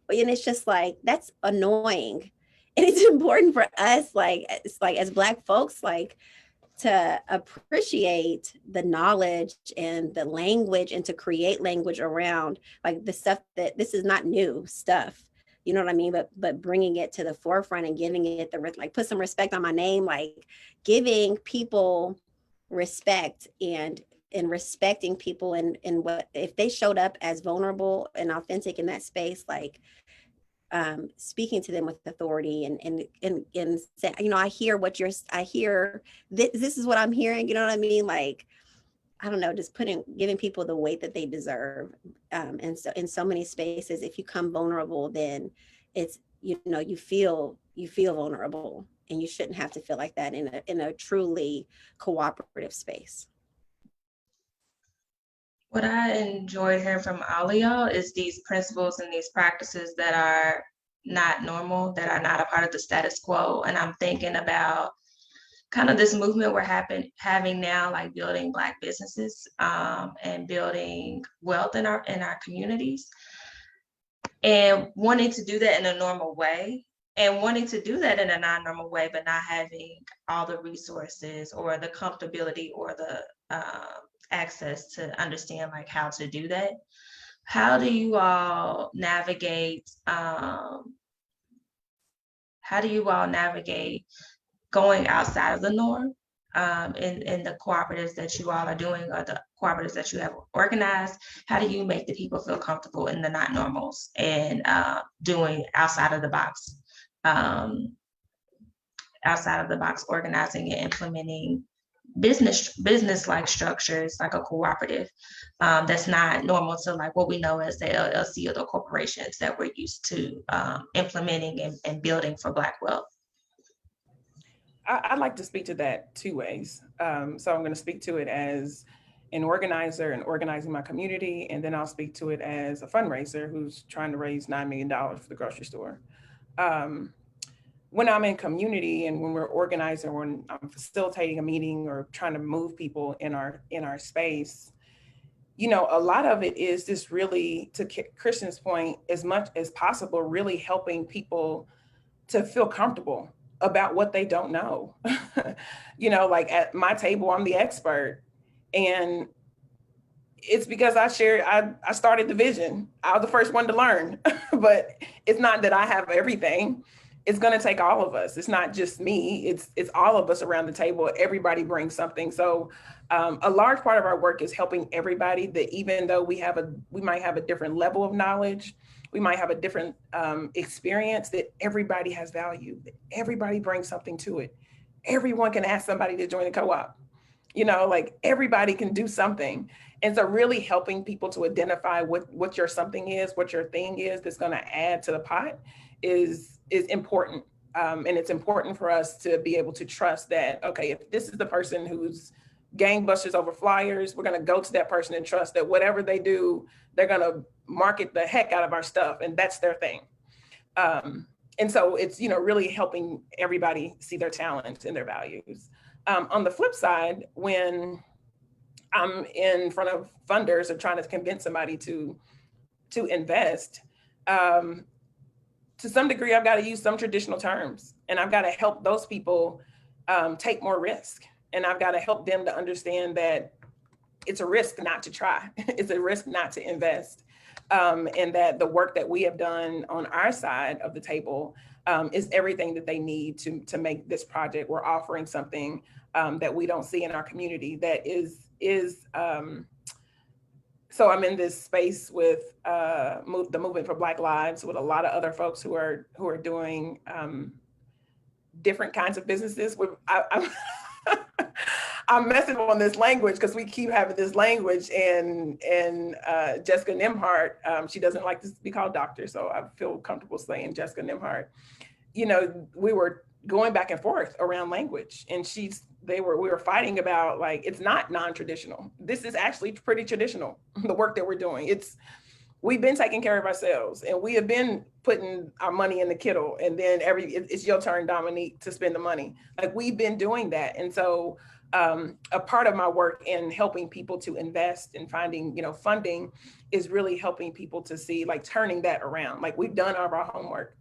And it's just like, that's annoying. And it's important for us, like, it's like as Black folks, like, to appreciate the knowledge and the language, and to create language around like the stuff that this is not new stuff, you know what I mean? But bringing it to the forefront and giving it like, put some respect on my name, like giving people respect and respecting people, and what if they showed up as vulnerable and authentic in that space, like speaking to them with authority and say, I hear this is what I'm hearing, you know what I mean? Like, I don't know, just giving people the weight that they deserve. And so in so many spaces, if you come vulnerable, then it's, you feel vulnerable, and you shouldn't have to feel like that in a truly cooperative space. What I enjoyed hearing from all of y'all is these principles and these practices that are not normal, that are not a part of the status quo. And I'm thinking about kind of this movement we're having now, like building Black businesses and building wealth in our communities, and wanting to do that in a normal way, and wanting to do that in a non-normal way, but not having all the resources or the comfortability or the access to understand like how to do that. How do you all navigate going outside of the norm in the cooperatives that you all are doing, or the cooperatives that you have organized? How do you make the people feel comfortable in the not normals and doing outside of the box outside of the box organizing and implementing business-like structures like a cooperative that's not normal to like what we know as the LLC or the corporations that we're used to implementing and building for Black wealth. I'd like to speak to that two ways. So I'm going to speak to it as an organizer and organizing my community, and then I'll speak to it as a fundraiser who's trying to raise $9 million for the grocery store. When I'm in community and when we're organizing, when I'm facilitating a meeting or trying to move people in our space, you know, a lot of it is just really, to Christian's point, as much as possible, really helping people to feel comfortable about what they don't know. You know, like at my table, I'm the expert. And it's because I started the vision. I was the first one to learn, but it's not that I have everything. It's going to take all of us. It's not just me. It's all of us around the table. Everybody brings something. So a large part of our work is helping everybody, that even though we might have a different level of knowledge, we might have a different experience, that everybody has value. That everybody brings something to it. Everyone can ask somebody to join a co-op. You know, like everybody can do something. And so really helping people to identify what your something is, what your thing is that's going to add to the pot is important. And it's important for us to be able to trust that, okay, if this is the person who's gangbusters over flyers, we're going to go to that person and trust that whatever they do, they're going to market the heck out of our stuff, and that's their thing. And so it's, you know, really helping everybody see their talents and their values. On the flip side, when I'm in front of funders or trying to convince somebody to invest, to some degree, I've got to use some traditional terms, and I've got to help those people take more risk. And I've got to help them to understand that it's a risk not to try. It's a risk not to invest. And that the work that we have done on our side of the table is everything that they need to make this project. We're offering something that we don't see in our community that is so I'm in this space with the Movement for Black Lives with a lot of other folks who are doing different kinds of businesses. I'm messing on this language because we keep having this language, and Jessica Nembhard, she doesn't like to be called doctor, so I feel comfortable saying Jessica Nembhard. You know, we were going back and forth around language, and we were fighting about, like, it's not non-traditional. This is actually pretty traditional, the work that we're doing. We've been taking care of ourselves, and we have been putting our money in the Kittle, and then it's your turn, Dominique, to spend the money. Like, we've been doing that. And so a part of my work in helping people to invest and finding, you know, funding is really helping people to see, like, turning that around. Like, we've done our homework.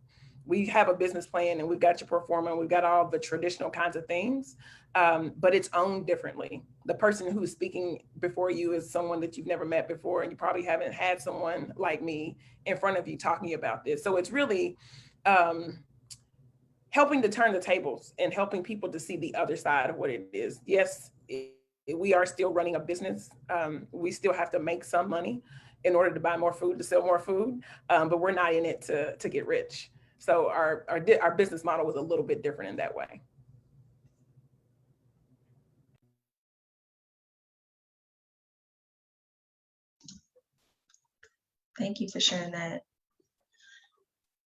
We have a business plan, and we've got your performer, we've got all the traditional kinds of things, but it's owned differently. The person who's speaking before you is someone that you've never met before, and you probably haven't had someone like me in front of you talking about this. So it's really helping to turn the tables and helping people to see the other side of what it is. Yes, we are still running a business. We still have to make some money in order to buy more food, to sell more food, but we're not in it to get rich. So our business model was a little bit different in that way. Thank you for sharing that.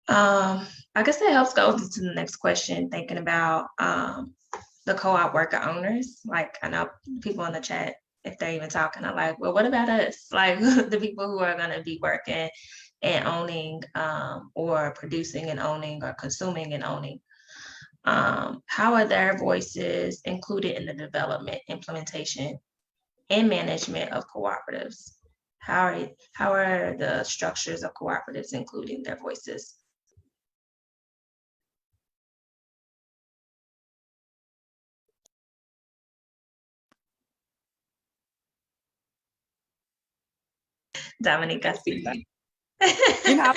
I guess that helps go to the next question, thinking about the co-op worker owners. Like, I know people in the chat, if they're even talking, are like, well, what about us? Like, the people who are going to be working and owning or producing and owning or consuming and owning. How are their voices included in the development, implementation, and management of cooperatives? How are the structures of cooperatives including their voices? Dominique, I see you. You know,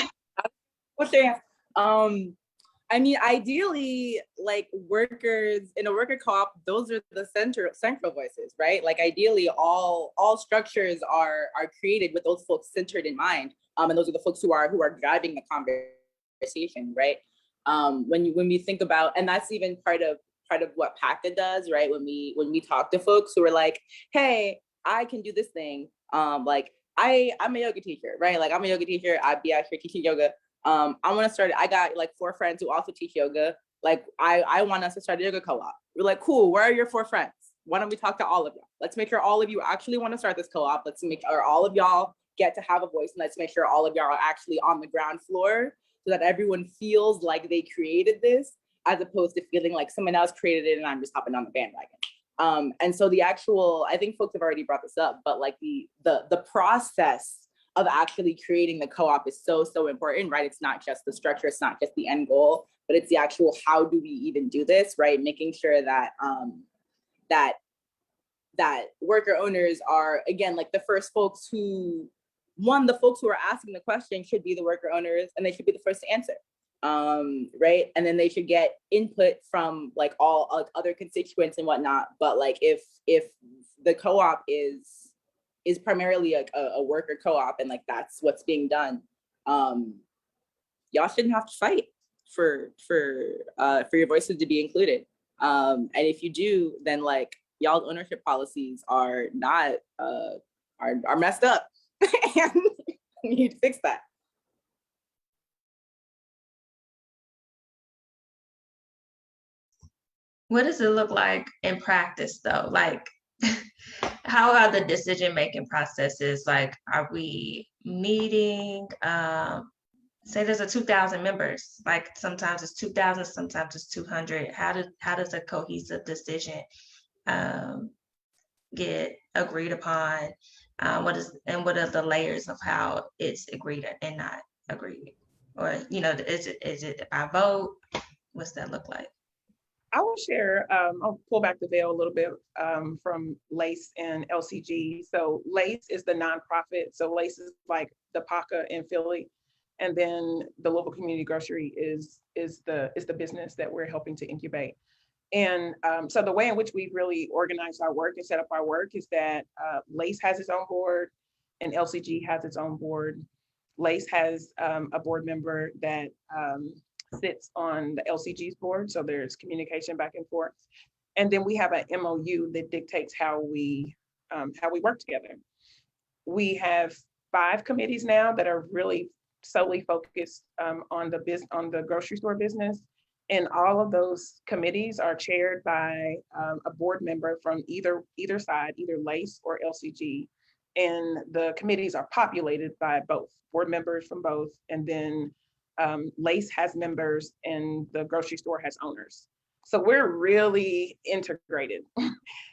what's there? I mean, ideally, like, workers in a worker co-op, those are the central voices, right? Like, ideally, all structures are created with those folks centered in mind, and those are the folks who are driving the conversation, right? When we think about, and that's even part of part of what PACA does, right? When we talk to folks who are like, hey, I can do this thing. Like I'm a yoga teacher, right? Like I'm a yoga teacher. I'd be out here teaching yoga. I want to start. I got like 4 friends who also teach yoga. Like I want us to start a yoga co-op. We're like, cool. Where are your 4 friends? Why don't we talk to all of y'all? Let's make sure all of you actually want to start this co-op. Let's make sure all of y'all get to have a voice, and let's make sure all of y'all are actually on the ground floor so that everyone feels like they created this, as opposed to feeling like someone else created it and I'm just hopping on the bandwagon. And so the actual, I think folks have already brought this up, but like the process of actually creating the co-op is so important, right? It's not just the structure, it's not just the end goal, but it's the actual how do we even do this, right? Making sure that that worker owners are, again, like the first folks who, the folks who are asking the question should be the worker owners, and they should be the first to answer. Right, and then they should get input from like all like other constituents and whatnot. But like if the co-op is primarily like a worker co-op, and like that's what's being done, y'all shouldn't have to fight for your voices to be included. And if you do, then like y'all's ownership policies are not are messed up, and you need to fix that. What does it look like in practice though? Like, how are the decision-making processes? Like, are we meeting, say there's a 2,000 members, like sometimes it's 2,000, sometimes it's 200. How does a cohesive decision get agreed upon? What are the layers of how it's agreed and not agreed? Or, is it by vote? What's that look like? I will share, I'll pull back the veil a little bit from LACE and LCG. So LACE is the nonprofit. So LACE is like the PACA in Philly. And then the Louisville Community Grocery is the business that we're helping to incubate. And so the way in which we really organize our work and set up our work is that LACE has its own board and LCG has its own board. LACE has a board member that sits on the LCG's board, so there's communication back and forth. And then we have an MOU that dictates how we work together. We have 5 committees now that are really solely focused on the grocery store business, and all of those committees are chaired by a board member from either side, either LACE or LCG, and the committees are populated by both board members from both, and then LACE has members and the grocery store has owners. So we're really integrated.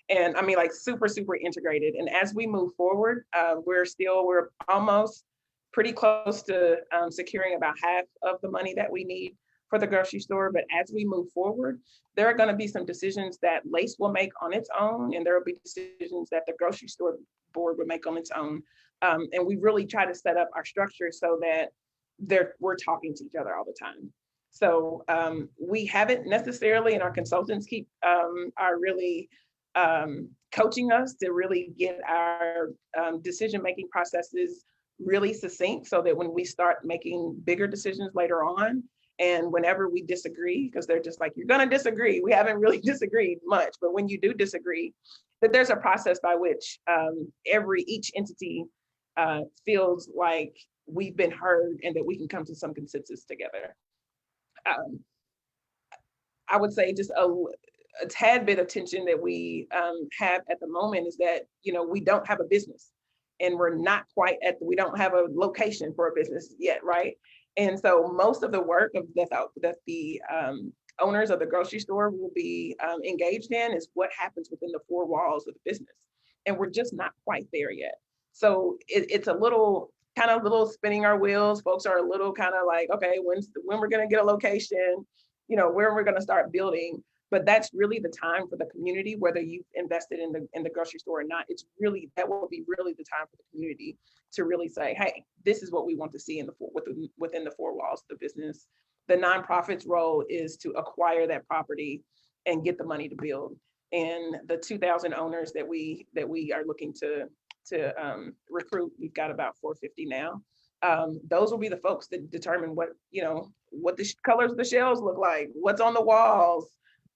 And I mean, like super integrated. And as we move forward, we're almost pretty close to securing about half of the money that we need for the grocery store. But as we move forward, there are going to be some decisions that LACE will make on its own, and there will be decisions that the grocery store board will make on its own. And we really try to set up our structure so that we're talking to each other all the time. So we haven't necessarily, and our consultants are really coaching us to really get our decision-making processes really succinct, so that when we start making bigger decisions later on, and whenever we disagree, because they're just like, you're gonna disagree. We haven't really disagreed much, but when you do disagree, that there's a process by which each entity feels like we've been heard and that we can come to some consensus together. I would say just a tad bit of tension that we have at the moment is that, we don't have a business, and we're not quite we don't have a location for a business yet, right? And so most of the work that the owners of the grocery store will be engaged in is what happens within the 4 walls of the business. And we're just not quite there yet. So it's a little spinning our wheels. Folks are a little kind of like, okay, when we're going to get a location, where we're going to start building. But that's really the time for the community, whether you've invested in the grocery store or not. That will be really the time for the community to really say, hey, this is what we want to see within the 4 walls of the business. The nonprofit's role is to acquire that property and get the money to build. And the 2,000 owners that we are looking to recruit, we've got about 450 now. Those will be the folks that determine what the colors of the shelves look like, what's on the walls,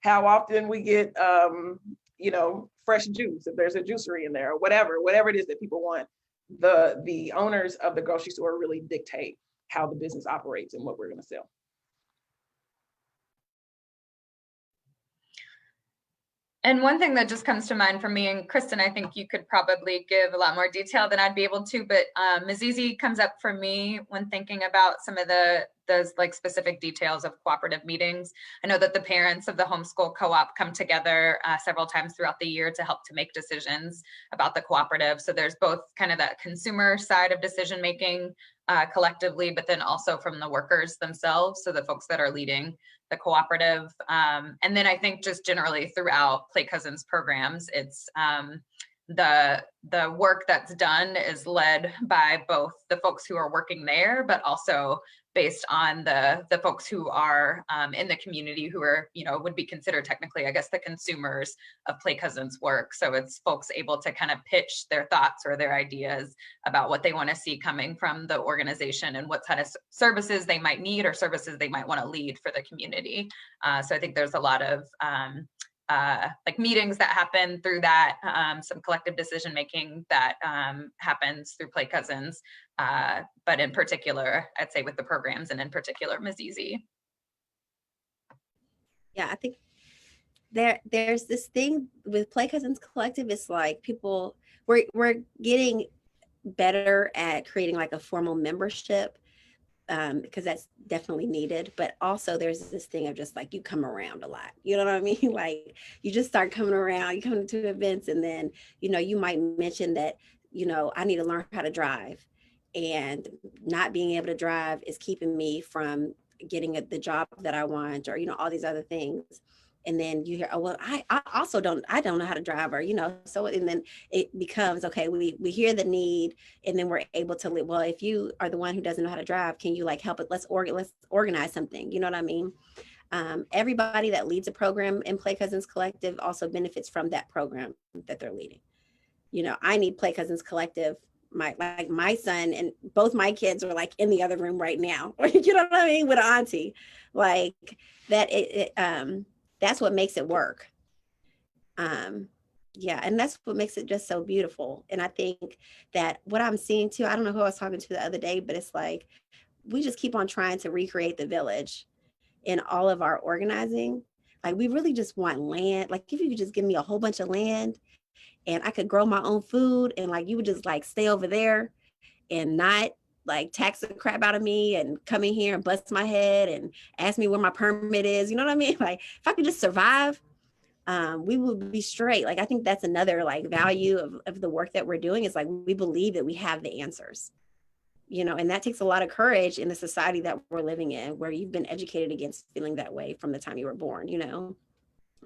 how often we get, you know, fresh juice, if there's a juicery in there, or whatever it is that people want. The owners of the grocery store really dictate how the business operates and what we're going to sell. And one thing that just comes to mind for me, and Kristen, I think you could probably give a lot more detail than I'd be able to, but Mzizi comes up for me when thinking about some of those like specific details of cooperative meetings. I know that the parents of the homeschool co-op come together several times throughout the year to help to make decisions about the cooperative. So there's both kind of that consumer side of decision making collectively, but then also from the workers themselves, so the folks that are leading the cooperative. And then I think just generally throughout Play Cousins programs, it's the work that's done is led by both the folks who are working there, but also based on the folks who are in the community who are, you know, would be considered technically, I guess, the consumers of Play Cousins work. So it's folks able to kind of pitch their thoughts or their ideas about what they want to see coming from the organization and what kind of services they might need or services they might want to lead for the community. So I think there's a lot of like meetings that happen through that, some collective decision making that happens through Play Cousins, but in particular, I'd say with the programs and in particular Mzizi. Yeah, I think there's this thing with Play Cousins Collective. It's like people, we're getting better at creating like a formal membership, because that's definitely needed. But also there's this thing of just like, you come around a lot, you know what I mean? Like you just start coming around, you come to events, and then, you know, you might mention that, you know, I need to learn how to drive, and not being able to drive is keeping me from getting the job that I want, or, you know, all these other things. And then you hear, oh, well, I also don't know how to drive, or, you know, so, and then it becomes, okay, we hear the need, and then we're able to live. Well, if you are the one who doesn't know how to drive, can you like help it? Let's organize something. You know what I mean? Everybody that leads a program in Play Cousins Collective also benefits from that program that they're leading. You know, I need Play Cousins Collective. My son and both my kids are like in the other room right now. You know what I mean? With auntie, like that. That's what makes it work. Yeah, and that's what makes it just so beautiful. And I think that what I'm seeing too, I don't know who I was talking to the other day, but it's like we just keep on trying to recreate the village in all of our organizing. Like we really just want land. Like if you could just give me a whole bunch of land and I could grow my own food, and like you would just like stay over there and not like tax the crap out of me and come in here and bust my head and ask me where my permit is. You know what I mean? Like if I could just survive, we would be straight. Like I think that's another like value of the work that we're doing, is like we believe that we have the answers, you know, and that takes a lot of courage in the society that we're living in, where you've been educated against feeling that way from the time you were born, you know.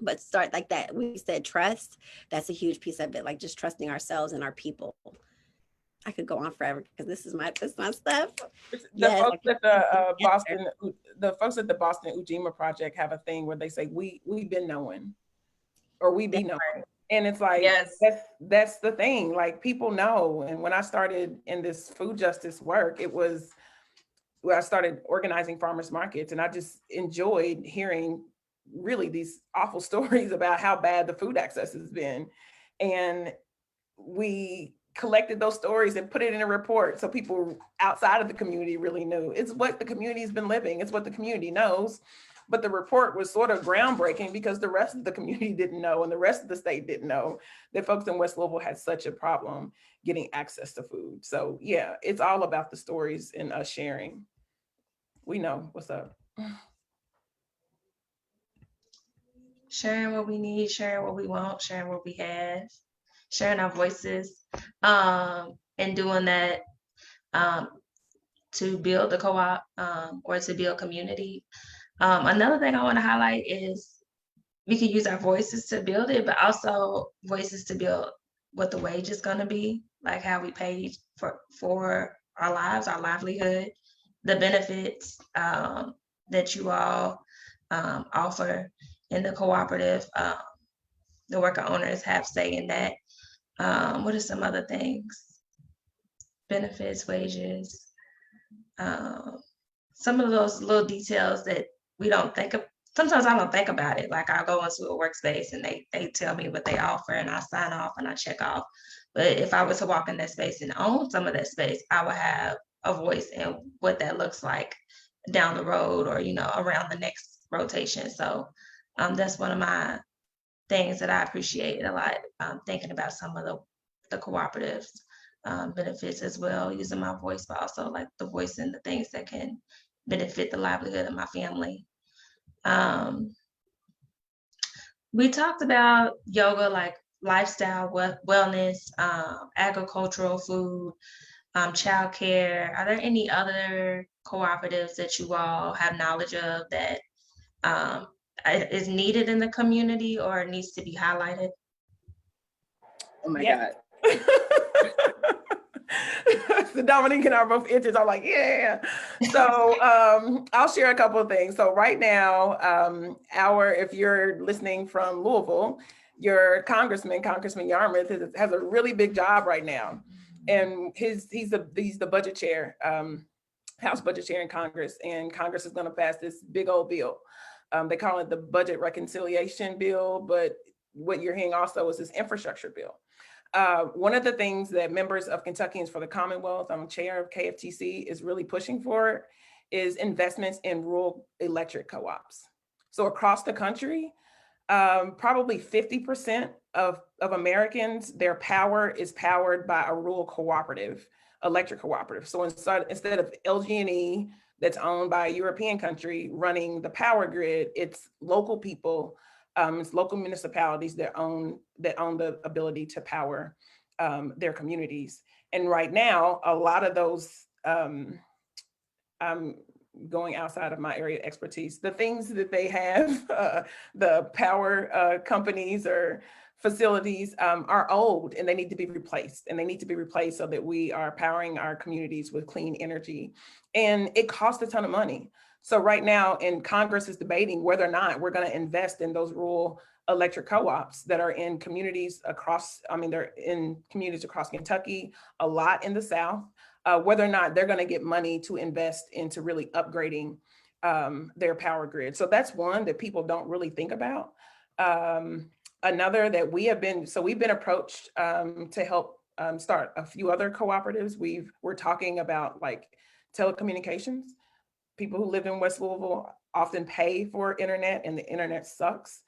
But start like that. We said trust. That's a huge piece of it. Like just trusting ourselves and our people. I could go on forever because this is my stuff. The folks at the Boston Ujima Project have a thing where they say we've been knowing, or we be known, and it's like yes, that's the thing. Like people know. And when I started in this food justice work, it was where I started organizing farmers markets, and I just enjoyed hearing really these awful stories about how bad the food access has been, and we collected those stories and put it in a report so people outside of the community really knew. It's what the community's been living. It's what the community knows. But the report was sort of groundbreaking because the rest of the community didn't know, and the rest of the state didn't know that folks in West Louisville had such a problem getting access to food. So yeah, it's all about the stories and us sharing. We know what's up. Sharing what we need, sharing what we want, sharing what we have, sharing our voices, and doing that to build the co-op or to build community. Another thing I want to highlight is we can use our voices to build it, but also voices to build what the wage is going to be, like how we pay for our lives, our livelihood, the benefits that you all offer in the cooperative. The worker owners have say in that. What are some other things? Benefits, wages, some of those little details that we don't think sometimes I don't think about it. Like I'll go into a workspace and they tell me what they offer and I sign off and I check off. But if I was to walk in that space and own some of that space, I would have a voice in what that looks like down the road or, around the next rotation. So that's one of my things that I appreciate a lot, thinking about some of the cooperatives benefits as well, using my voice, but also like the voice and the things that can benefit the livelihood of my family. We talked about yoga, like lifestyle, wellness, agricultural food, childcare. Are there any other cooperatives that you all have knowledge of that is needed in the community or needs to be highlighted? Oh my Yeah. God. So Dominique and I are both itches. I'm like, yeah. So I'll share a couple of things. So right now, if you're listening from Louisville, your Congressman Yarmouth has a really big job right now. And he's the budget chair, House budget chair in Congress, and Congress is going to pass this big old bill. They call it the budget reconciliation bill, but what you're hearing also is this infrastructure bill. One of the things that members of Kentuckians for the Commonwealth, I'm chair of KFTC, is really pushing for is investments in rural electric co-ops. So across the country, probably 50% of Americans, their power is powered by a rural cooperative, electric cooperative. So instead of LG&E that's owned by a European country running the power grid, it's local people. It's local municipalities that own the ability to power their communities. And right now, a lot of those, I'm going outside of my area of expertise, the things that they have, the power companies or facilities are old and they need to be replaced. And they need to be replaced so that we are powering our communities with clean energy. And it costs a ton of money. So right now, Congress is debating whether or not we're going to invest in those rural electric co-ops that are in communities across, they're in communities across Kentucky, a lot in the South, whether or not they're going to get money to invest into really upgrading their power grid. So that's one that people don't really think about. Another that we've been approached to help start a few other cooperatives. We're talking about like telecommunications. People who live in West Louisville often pay for internet and the internet sucks.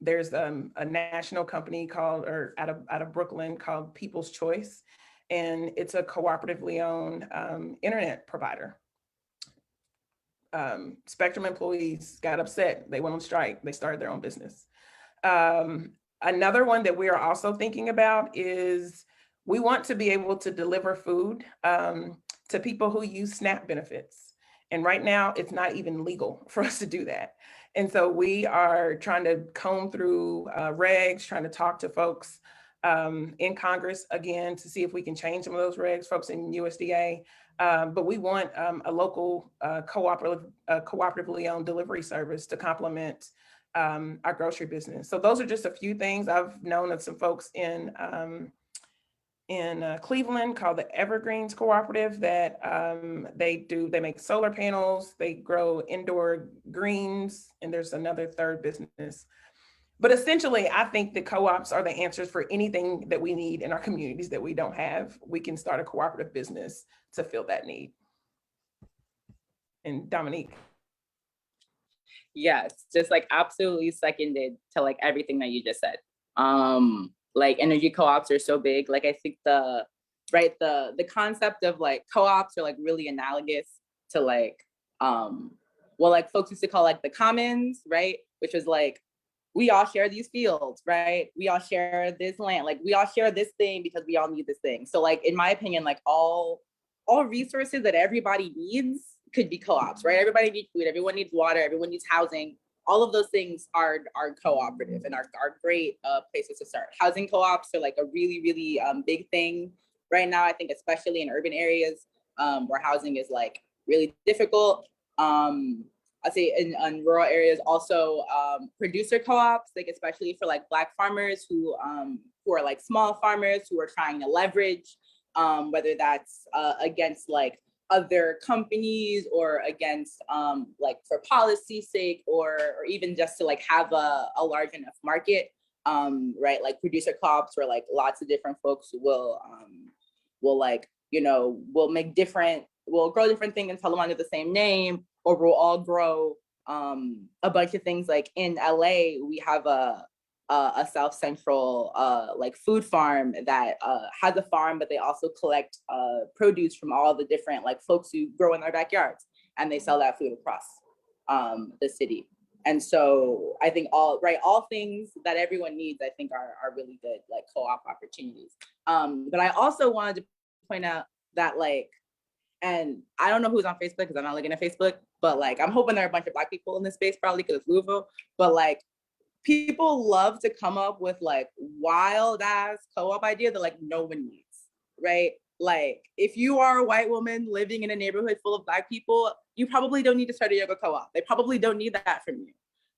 There's a national company out of Brooklyn called People's Choice, and it's a cooperatively owned internet provider. Spectrum employees got upset. They went on strike. They started their own business. Another one that we are also thinking about is we want to be able to deliver food to people who use SNAP benefits. And right now, it's not even legal for us to do that. And so we are trying to comb through regs, trying to talk to folks in Congress, again, to see if we can change some of those regs, folks in USDA. But we want a local cooperatively owned delivery service to complement our grocery business. So those are just a few things. I've known of some folks in Cleveland called the Evergreens Cooperative that they make solar panels, they grow indoor greens, and there's another third business. But essentially, I think the co-ops are the answers for anything that we need in our communities that we don't have. We can start a cooperative business to fill that need. And Dominique. Yes, just like absolutely seconded to like everything that you just said. Like energy co-ops are so big. Like I think the concept of like co-ops are like really analogous to like like folks used to call like the commons, right? Which was like, we all share these fields, right? We all share this land, like we all share this thing because we all need this thing. So like, in my opinion, like all resources that everybody needs could be co-ops, right? Everybody needs food, everyone needs water, everyone needs housing. All of those things are cooperative and are great places to start. Housing co-ops are like a really, really big thing right now, I think, especially in urban areas where housing is like really difficult. I'd say in rural areas also producer co-ops, like especially for like Black farmers who are like small farmers who are trying to leverage, whether that's against like other companies or against like for policy's sake or even just to like have a large enough market, right? Like producer co-ops where like lots of different folks will like, you know, we'll grow different things and tell them under the same name, or we'll all grow a bunch of things. Like in LA, we have a South Central like food farm that has a farm, but they also collect produce from all the different like folks who grow in their backyards, and they sell that food across the city. And so I think all things that everyone needs, I think are really good like co-op opportunities. But I also wanted to point out that like, and I don't know who's on Facebook because I'm not looking at Facebook, but like I'm hoping there are a bunch of Black people in this space probably because it's Louisville, but like people love to come up with like wild ass co-op idea that like no one needs, right? Like if you are a white woman living in a neighborhood full of Black people, you probably don't need to start a yoga co-op. They probably don't need that from you,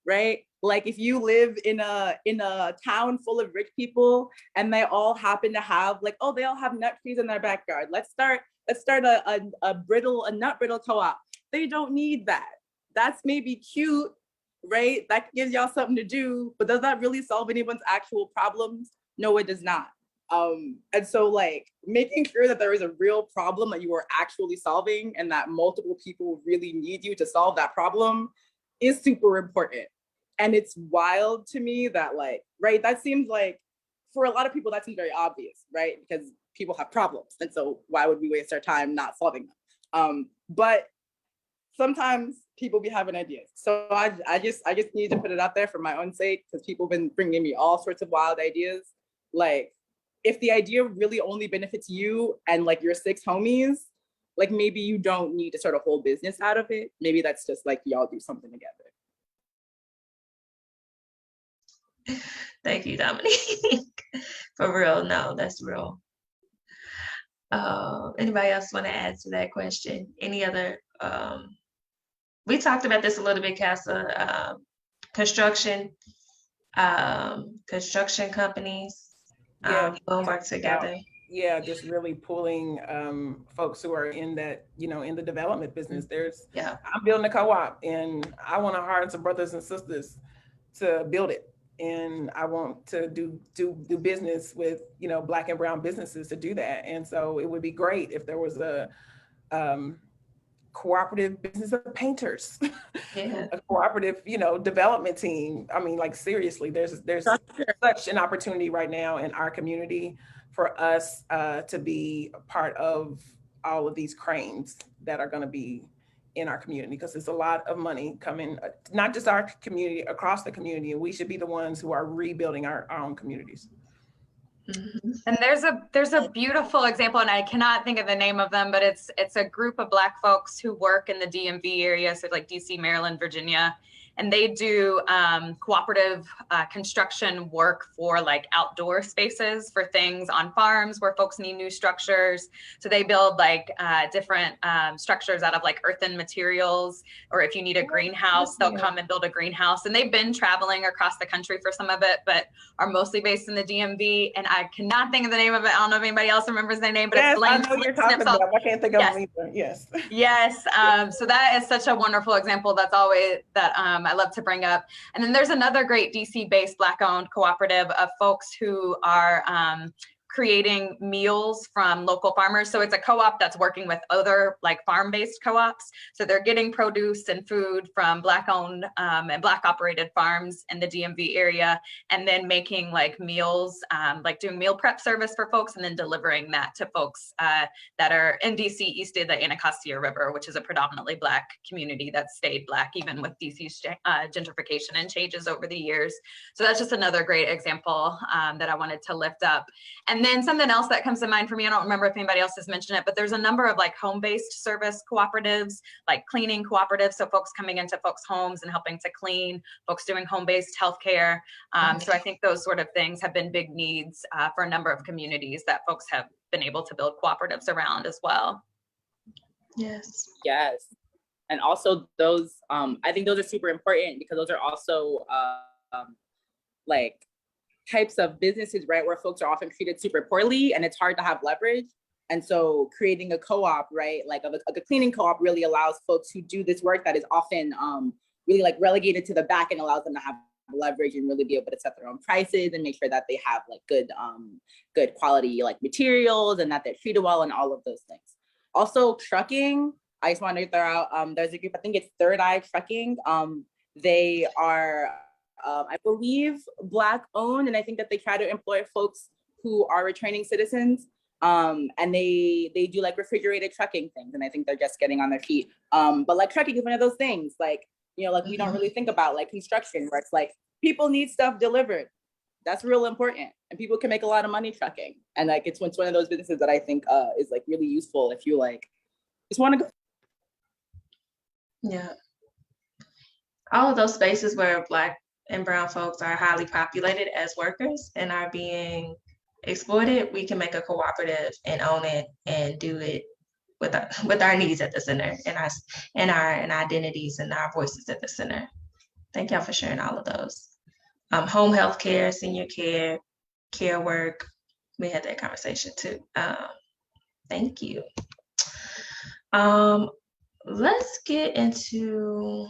right? Like if you live in a town full of rich people and they all happen to have like, oh, they all have nut trees in their backyard. Let's start a nut brittle co-op. They don't need that. That's maybe cute, right? That gives y'all something to do, but does that really solve anyone's actual problems? No, it does not. And so like making sure that there is a real problem that you are actually solving and that multiple people really need you to solve that problem is super important. And it's wild to me that like, right, that seems like for a lot of people that seems very obvious, right? Because people have problems. And so why would we waste our time not solving them? But sometimes people be having ideas. So I just need to put it out there for my own sake, because people have been bringing me all sorts of wild ideas. Like if the idea really only benefits you and like your 6 homies, like maybe you don't need to start a whole business out of it. Maybe that's just like y'all do something together. Thank you, Dominique. For real, no, that's real. Anybody else want to add to that question? Any other, we talked about this a little bit, Casa, construction companies, will work together. Yeah, just really pulling folks who are in that, you know, in the development business. I'm building a co-op and I want to hire some brothers and sisters to build it. And I want to do business with, you know, Black and brown businesses to do that. And so it would be great if there was a cooperative business of painters, a cooperative, you know, development team. I mean, like seriously, there's such an opportunity right now in our community for us to be a part of all of these cranes that are going to be in our community, because there's a lot of money coming, not just our community, across the community, and we should be the ones who are rebuilding our own communities. Mm-hmm. And there's a beautiful example, and I cannot think of the name of them, but it's a group of Black folks who work in the DMV area, so like DC, Maryland, Virginia, and they do cooperative construction work for like outdoor spaces for things on farms where folks need new structures. So they build like different structures out of like earthen materials, or if you need a greenhouse, they'll come and build a greenhouse. And they've been traveling across the country for some of it, but are mostly based in the DMV. And I cannot think of the name of it. I don't know if anybody else remembers their name, but yes, it's Blaine. I know you're talking about. I can't think of them either. Yes. Yes. So that is such a wonderful example. That's always that I love to bring up. And then there's another great DC-based Black-owned cooperative of folks who are creating meals from local farmers. So it's a co-op that's working with other like farm-based co-ops. So they're getting produce and food from Black-owned and Black-operated farms in the DMV area, and then making like meals, like doing meal prep service for folks, and then delivering that to folks that are in DC east of the Anacostia River, which is a predominantly Black community that stayed Black even with DC's gentrification and changes over the years. So that's just another great example that I wanted to lift up. And then something else that comes to mind for me, I don't remember if anybody else has mentioned it, but there's a number of like home-based service cooperatives, like cleaning cooperatives. So folks coming into folks' homes and helping to clean, folks doing home-based healthcare. So I think those sort of things have been big needs for a number of communities that folks have been able to build cooperatives around as well. Yes. Yes. And also those, I think those are super important because those are also like types of businesses, right, where folks are often treated super poorly and it's hard to have leverage. And so creating a co-op, right, like a cleaning co-op really allows folks who do this work that is often really like relegated to the back and allows them to have leverage and really be able to set their own prices and make sure that they have like good quality like materials and that they're treated well and all of those things. Also trucking, I just want to throw out, there's a group, I think it's Third Eye Trucking. They are, I believe, Black owned, and I think that they try to employ folks who are returning citizens. And they do like refrigerated trucking things, and I think they're just getting on their feet. But like trucking is one of those things, like, you know, like we don't really think about like construction, where it's like people need stuff delivered. That's real important, and people can make a lot of money trucking. And like it's one of those businesses that I think is like really useful if you like just want to go. Yeah. All of those spaces where Black and brown folks are highly populated as workers and are being exploited, we can make a cooperative and own it and do it with our needs at the center and our identities and our voices at the center. Thank y'all for sharing all of those. Home health care, senior care, care work. We had that conversation too. Thank you. Let's get into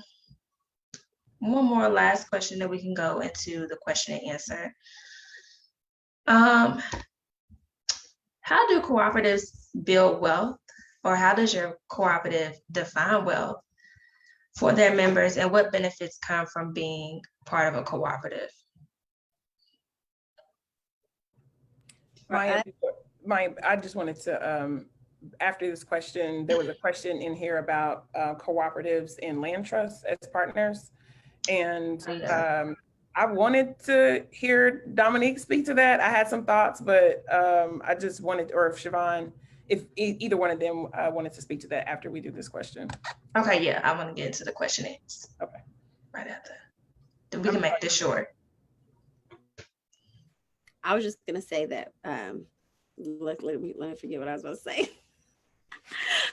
one more last question that we can go into the question and answer. How do cooperatives build wealth, or how does your cooperative define wealth for their members, and what benefits come from being part of a cooperative? I just wanted to, after this question, there was a question in here about cooperatives and land trusts as partners. And I wanted to hear Dominique speak to that. I had some thoughts, but I just wanted, or if Siobhan, if either one of them wanted to speak to that after we do this question. Okay, yeah, I want to get into the question and answer. Okay. Right after. Then we can make this short. I was just gonna say that. Let me forget what I was going to say.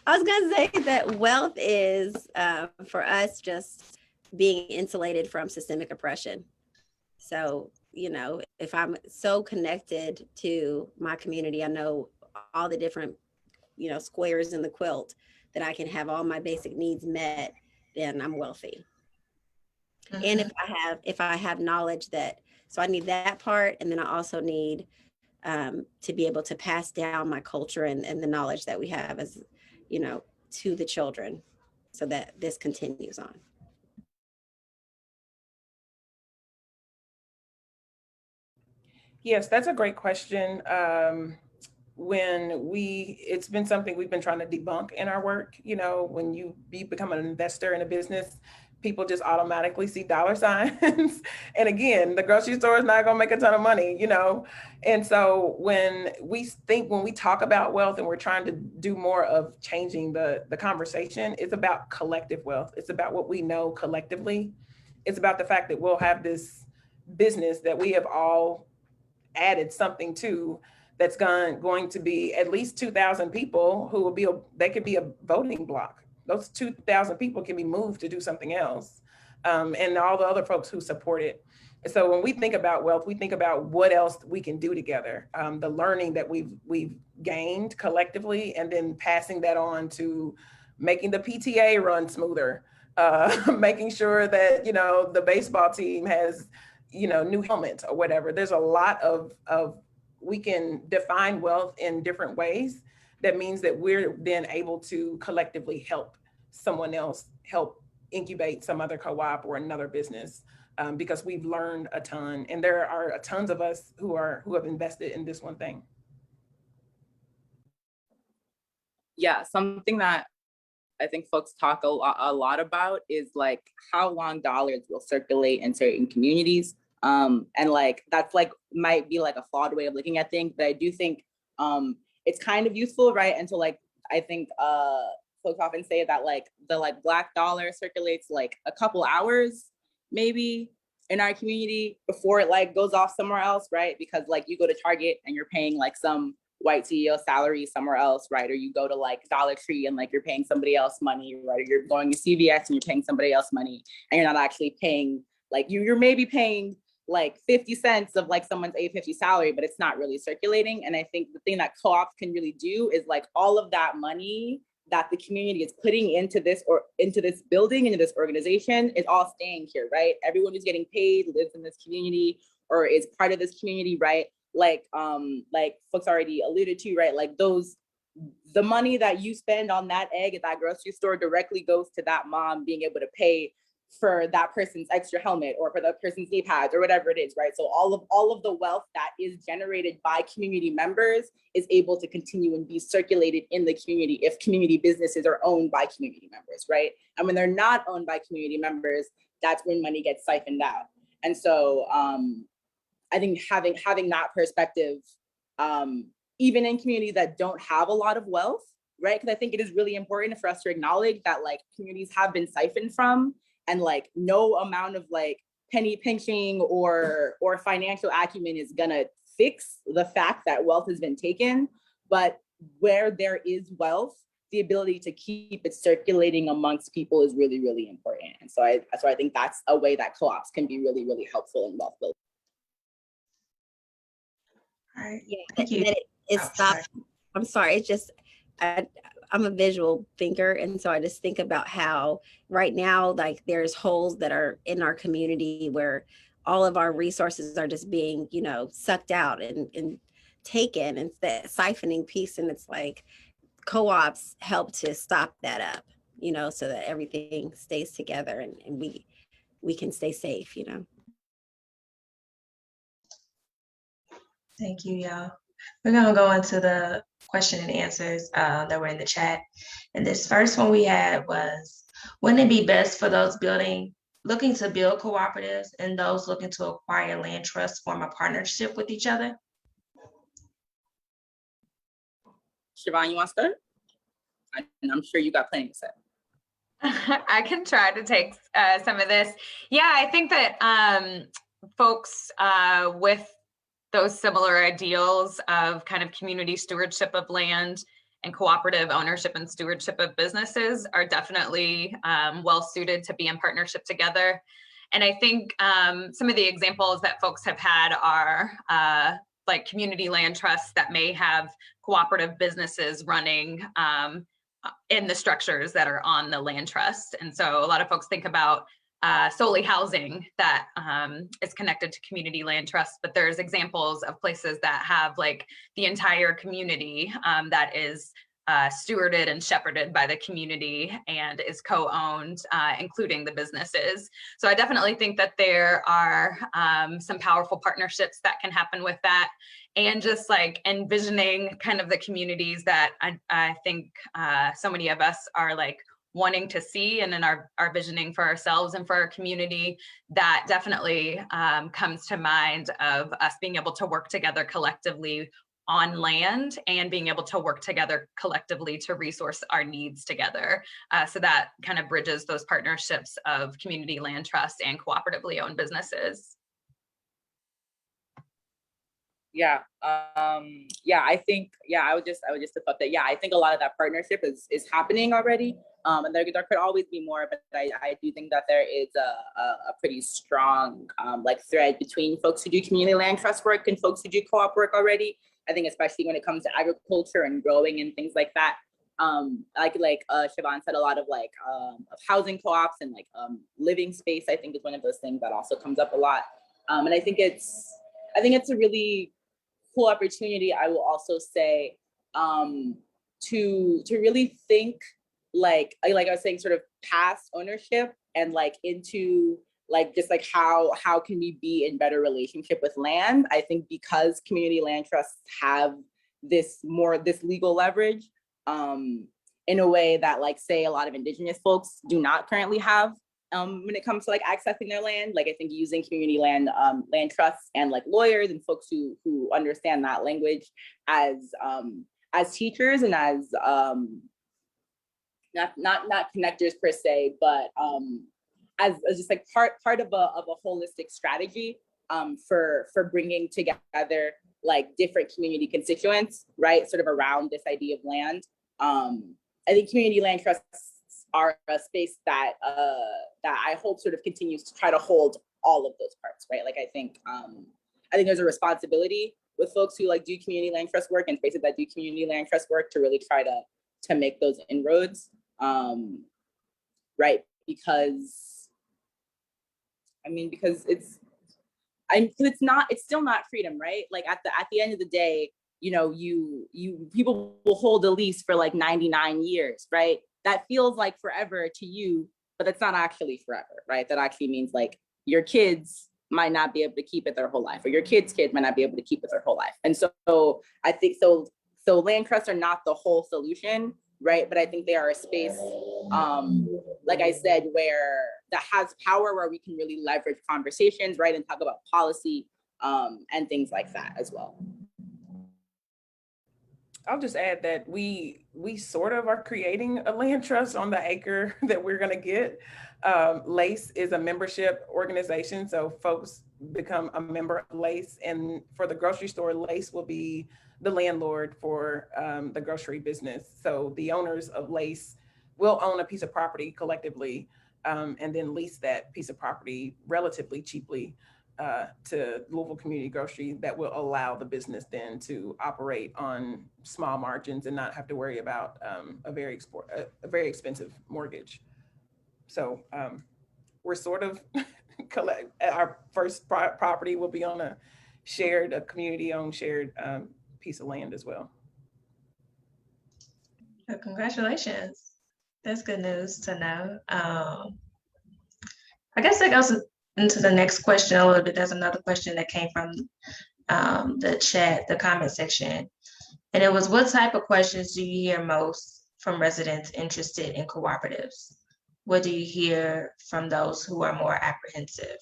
I was going to say that wealth is for us just being insulated from systemic oppression. So, you know, if I'm so connected to my community, I know all the different, you know, squares in the quilt, that I can have all my basic needs met, then I'm wealthy. Mm-hmm. And if I have knowledge that, so I need that part, and then I also need to be able to pass down my culture and the knowledge that we have as, you know, to the children, so that this continues on. Yes, that's a great question. It's been something we've been trying to debunk in our work. You know, when you become an investor in a business, people just automatically see dollar signs. And again, the grocery store is not going to make a ton of money, you know? And so when we talk about wealth and we're trying to do more of changing the conversation, it's about collective wealth. It's about what we know collectively. It's about the fact that we'll have this business that we have all added something to, that's going to be at least 2,000 people who will they could be a voting block. Those 2,000 people can be moved to do something else, and all the other folks who support it. So when we think about wealth, we think about what else we can do together, the learning that we've gained collectively, and then passing that on to making the PTA run smoother, making sure that, you know, the baseball team has, you know, new helmets or whatever. There's a lot of we can define wealth in different ways. That means that we're then able to collectively help someone else, help incubate some other co-op or another business, because we've learned a ton, and there are tons of us who have invested in this one thing. Yeah, something that I think folks talk a lot about is like how long dollars will circulate in certain communities. And like, that's like, might be like a flawed way of looking at things, but I do think it's kind of useful, right? And so like, I think folks often say that like the like Black dollar circulates like a couple hours maybe in our community before it like goes off somewhere else, right? Because like you go to Target and you're paying like some white CEO salary somewhere else, right? Or you go to like Dollar Tree and like you're paying somebody else money, right? Or you're going to CVS and you're paying somebody else money, and you're not actually paying, like you're maybe paying like 50 cents of like someone's 850 salary, but it's not really circulating. And I think the thing that co-ops can really do is like all of that money that the community is putting into this or into this building, into this organization is all staying here, right? Everyone who's getting paid lives in this community or is part of this community, right? Like folks already alluded to, right? Like the money that you spend on that egg at that grocery store directly goes to that mom being able to pay for that person's extra helmet or for that person's knee pads or whatever it is, right? So all of the wealth that is generated by community members is able to continue and be circulated in the community if community businesses are owned by community members, right? And when they're not owned by community members, that's when money gets siphoned out. And so I think having that perspective, even in communities that don't have a lot of wealth, right? Because I think it is really important for us to acknowledge that like communities have been siphoned from, and like no amount of like penny pinching or financial acumen is gonna fix the fact that wealth has been taken. But where there is wealth, the ability to keep it circulating amongst people is really, really important. And so I think that's a way that co-ops can be really, really helpful in wealth building. All right. Yeah, Thank you. that it Oh, stops. I'm sorry. It's just, I'm a visual thinker. And so I just think about how right now, like there's holes that are in our community where all of our resources are just being, you know, sucked out and taken, and that siphoning piece. And it's like co-ops help to stop that up, you know, so that everything stays together and we can stay safe, you know. Thank you, y'all. We're gonna go into the question and answers that were in the chat. And this first one we had was, wouldn't it be best for those looking to build cooperatives and those looking to acquire land trusts form a partnership with each other? Siobhan, you want to start? And I'm sure you got plenty to say. I can try to take some of this. Yeah, I think that folks with those similar ideals of kind of community stewardship of land and cooperative ownership and stewardship of businesses are definitely well suited to be in partnership together. And I think some of the examples that folks have had are like community land trusts that may have cooperative businesses running in the structures that are on the land trust. And so a lot of folks think about solely housing that is connected to community land trusts, but there's examples of places that have like the entire community that is stewarded and shepherded by the community and is co-owned, including the businesses. So I definitely think that there are some powerful partnerships that can happen with that. And just like envisioning kind of the communities that I think so many of us are like wanting to see and in our visioning for ourselves and for our community, that definitely comes to mind of us being able to work together collectively on land and being able to work together collectively to resource our needs together. So that kind of bridges those partnerships of community land trusts and cooperatively owned businesses. Yeah. I think, I would just flip that. Yeah, I think a lot of that partnership is happening already. And there could always be more, but I do think that there is a pretty strong like thread between folks who do community land trust work and folks who do co-op work already. I think especially when it comes to agriculture and growing and things like that. Like Siobhan said, a lot of like of housing co-ops and like living space, I think is one of those things that also comes up a lot. And I think it's a really cool opportunity, I will also say, to really think like I was saying, sort of past ownership and like into like just like how can we be in better relationship with land. I think because community land trusts have this legal leverage in a way that like say a lot of indigenous folks do not currently have when it comes to like accessing their land. Like I think using community land trusts and like lawyers and folks who understand that language as teachers and as not connectors per se, but as just like part of a holistic strategy for bringing together like different community constituents, right? Sort of around this idea of land. I think community land trusts are a space that I hope sort of continues to try to hold all of those parts, right? Like I think there's a responsibility with folks who like do community land trust work and spaces that do community land trust work to really try to make those inroads, right? Because it's still not freedom, right? Like at the end of the day, people will hold a lease for like 99 years, right? That feels like forever to you, but that's not actually forever, right? That actually means like your kids might not be able to keep it their whole life, or your kids' kids might not be able to keep it their whole life. And so I think so land trusts are not the whole solution, right? But I think they are a space, like I said, where that has power, where we can really leverage conversations, right? And talk about policy and things like that as well. I'll just add that we sort of are creating a land trust on the acre that we're going to get. LACE is a membership organization, so folks become a member of LACE, and for the grocery store, LACE will be the landlord for the grocery business. So the owners of LACE will own a piece of property collectively, and then lease that piece of property relatively cheaply to Louisville Community Grocery, that will allow the business then to operate on small margins and not have to worry about a very expensive mortgage. So we're sort of our first property will be on a community-owned shared piece of land as well. Well, congratulations. That's good news to know. I guess that goes into the next question a little bit. There's another question that came from the chat, the comment section. And it was, what type of questions do you hear most from residents interested in cooperatives? What do you hear from those who are more apprehensive?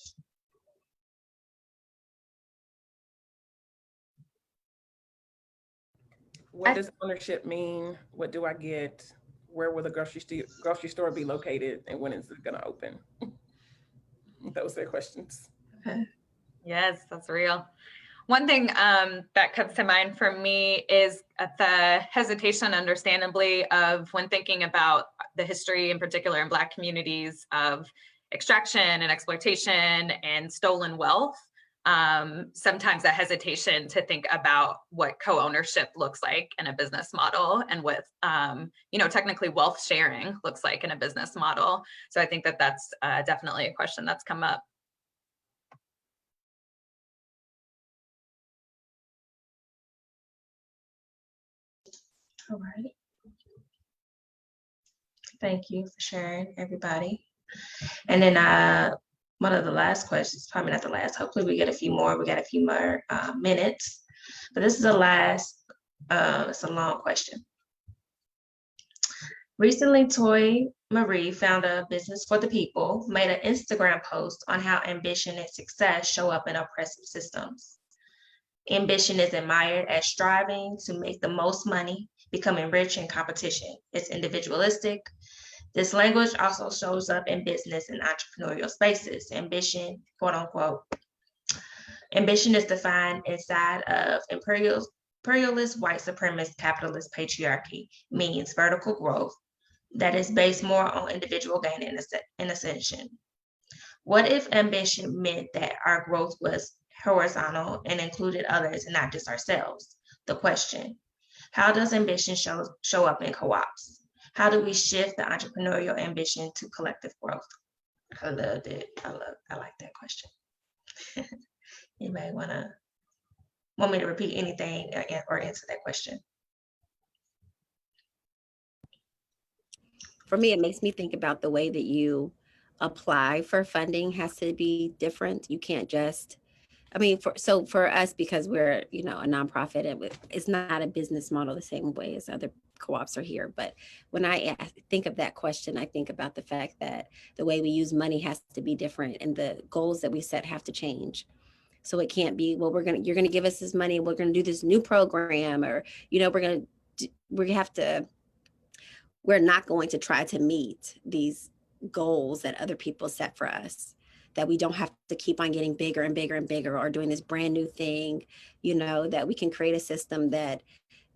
What does ownership mean? What do I get? Where will the grocery store be located? And when is it going to open? Those are questions. Okay. Yes, that's real. One thing that comes to mind for me is the hesitation, understandably, of when thinking about the history, in particular in Black communities, of extraction and exploitation and stolen wealth. Sometimes a hesitation to think about what co-ownership looks like in a business model, and what technically wealth sharing looks like in a business model. So I think that that's definitely a question that's come up. All right. Thank you for sharing, everybody. And then one of the last questions, probably not the last, hopefully we get a few more. We got a few more minutes, but this is the last, it's a long question. Recently, Toy Marie found a business for the people, made an Instagram post on how ambition and success show up in oppressive systems. Ambition is admired as striving to make the most money, becoming rich in competition. It's individualistic. This language also shows up in business and entrepreneurial spaces. Ambition, quote unquote. Ambition is defined inside of imperialist, white supremacist, capitalist patriarchy, means vertical growth that is based more on individual gain and ascension. What if ambition meant that our growth was horizontal and included others and not just ourselves? The question, how does ambition show up in co-ops? How do we shift the entrepreneurial ambition to collective growth? I loved it. I like that question. Anybody want me to repeat anything or answer that question? For me, it makes me think about the way that you apply for funding has to be different. You can't just, for us, because we're, a nonprofit, and it's not a business model the same way as other co-ops are here. But when I think of that question, I think about the fact that the way we use money has to be different, and the goals that we set have to change. So it can't be, well, you're going to give us this money, we're going to do this new program, or, we're not going to try to meet these goals that other people set for us, that we don't have to keep on getting bigger and bigger and bigger, or doing this brand new thing, that we can create a system that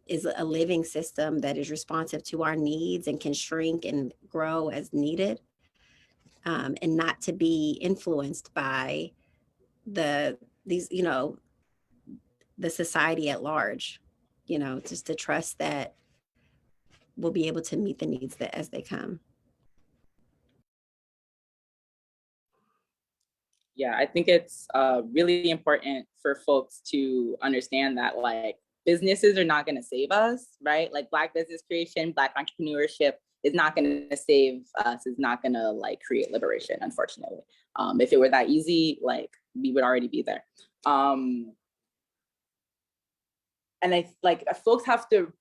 is a living system that is responsive to our needs and can shrink and grow as needed. and not to be influenced by these, the society at large, just to trust that we'll be able to meet the needs that as they come. Yeah, I think it's really important for folks to understand that like businesses are not going to save us, right? Like Black business creation, Black entrepreneurship is not going to save us, is not going to like create liberation, unfortunately. If it were that easy, like we would already be there. And I like folks have to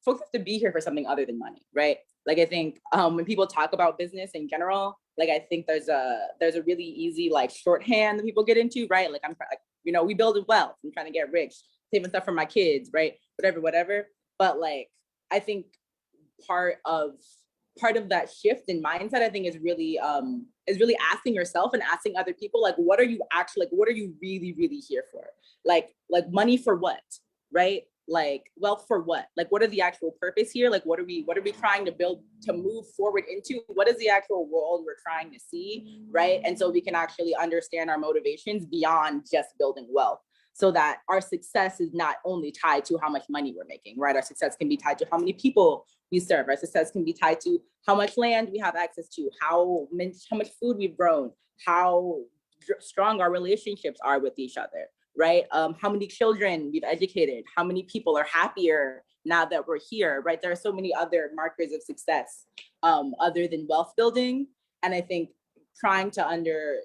be here for something other than money, right? Like I think when people talk about business in general, like I think there's a really easy like shorthand that people get into, right? Like I'm like, we build wealth, I'm trying to get rich, saving stuff for my kids, right? Whatever. But like I think part of that shift in mindset, I think is really asking yourself and asking other people, like, what are you really, really here for? Like money for what, right? Like wealth for what? Like what are the actual purpose here? Like what are we trying to build, to move forward into? What is the actual world we're trying to see, right? And so we can actually understand our motivations beyond just building wealth, so that our success is not only tied to how much money we're making, right? Our success can be tied to how many people we serve. Our success can be tied to how much land we have access to, how much food we've grown, how strong our relationships are with each other, right? How many children we've educated, how many people are happier now that we're here, right? There are so many other markers of success other than wealth building. And I think trying to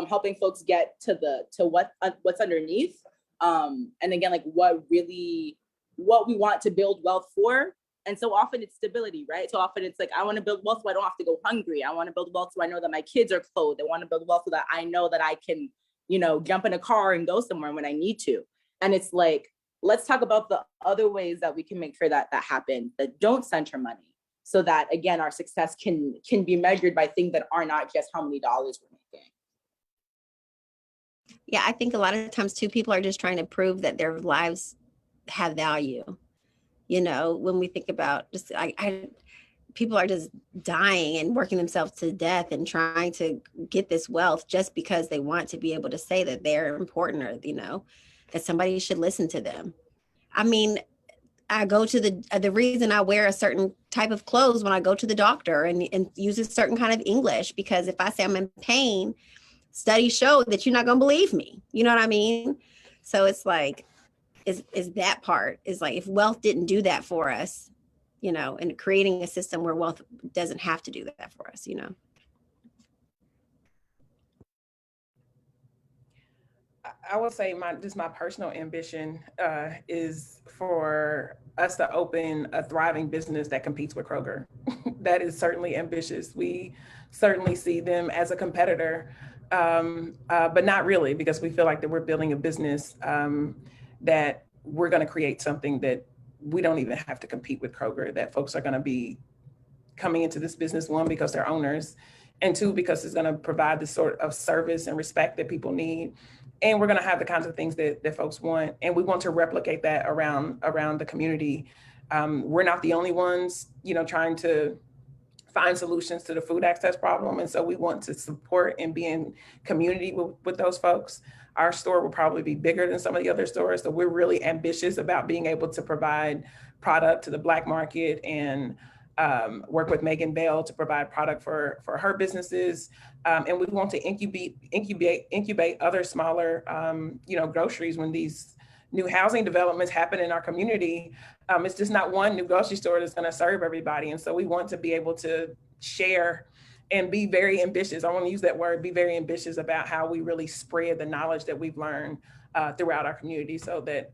helping folks get to what's underneath. And again, like what we want to build wealth for. And so often it's stability, right? So often it's like, I want to build wealth so I don't have to go hungry. I want to build wealth so I know that my kids are clothed. I want to build wealth so that I know that I can, jump in a car and go somewhere when I need to. And it's like, let's talk about the other ways that we can make sure that happen, that don't center money, so that again, our success can be measured by things that are not just how many dollars we're making. Yeah, I think a lot of times too, people are just trying to prove that their lives have value. When we think about just, people are just dying and working themselves to death and trying to get this wealth just because they want to be able to say that they're important, or, that somebody should listen to them. I mean, I go to the reason I wear a certain type of clothes when I go to the doctor and use a certain kind of English, because if I say I'm in pain, studies show that you're not going to believe me. You know what I mean? So it's like, is that part is like, if wealth didn't do that for us, and creating a system where wealth doesn't have to do that for us, I would say my personal ambition is for us to open a thriving business that competes with Kroger. That is certainly ambitious. We certainly see them as a competitor, but not really, because we feel like that we're building a business that we're going to create something that we don't even have to compete with Kroger, that folks are going to be coming into this business, one, because they're owners, and two, because it's going to provide the sort of service and respect that people need. And we're going to have the kinds of things that folks want. And we want to replicate that around the community. We're not the only ones, trying to find solutions to the food access problem. And so we want to support and be in community with those folks. Our store will probably be bigger than some of the other stores. So we're really ambitious about being able to provide product to the Black market and work with Megan Bell to provide product for her businesses. And we want to incubate other smaller, groceries when these new housing developments happen in our community. It's just not one new grocery store that's going to serve everybody. And so we want to be able to share and be very ambitious. I want to use that word, be very ambitious about how we really spread the knowledge that we've learned throughout our community, so that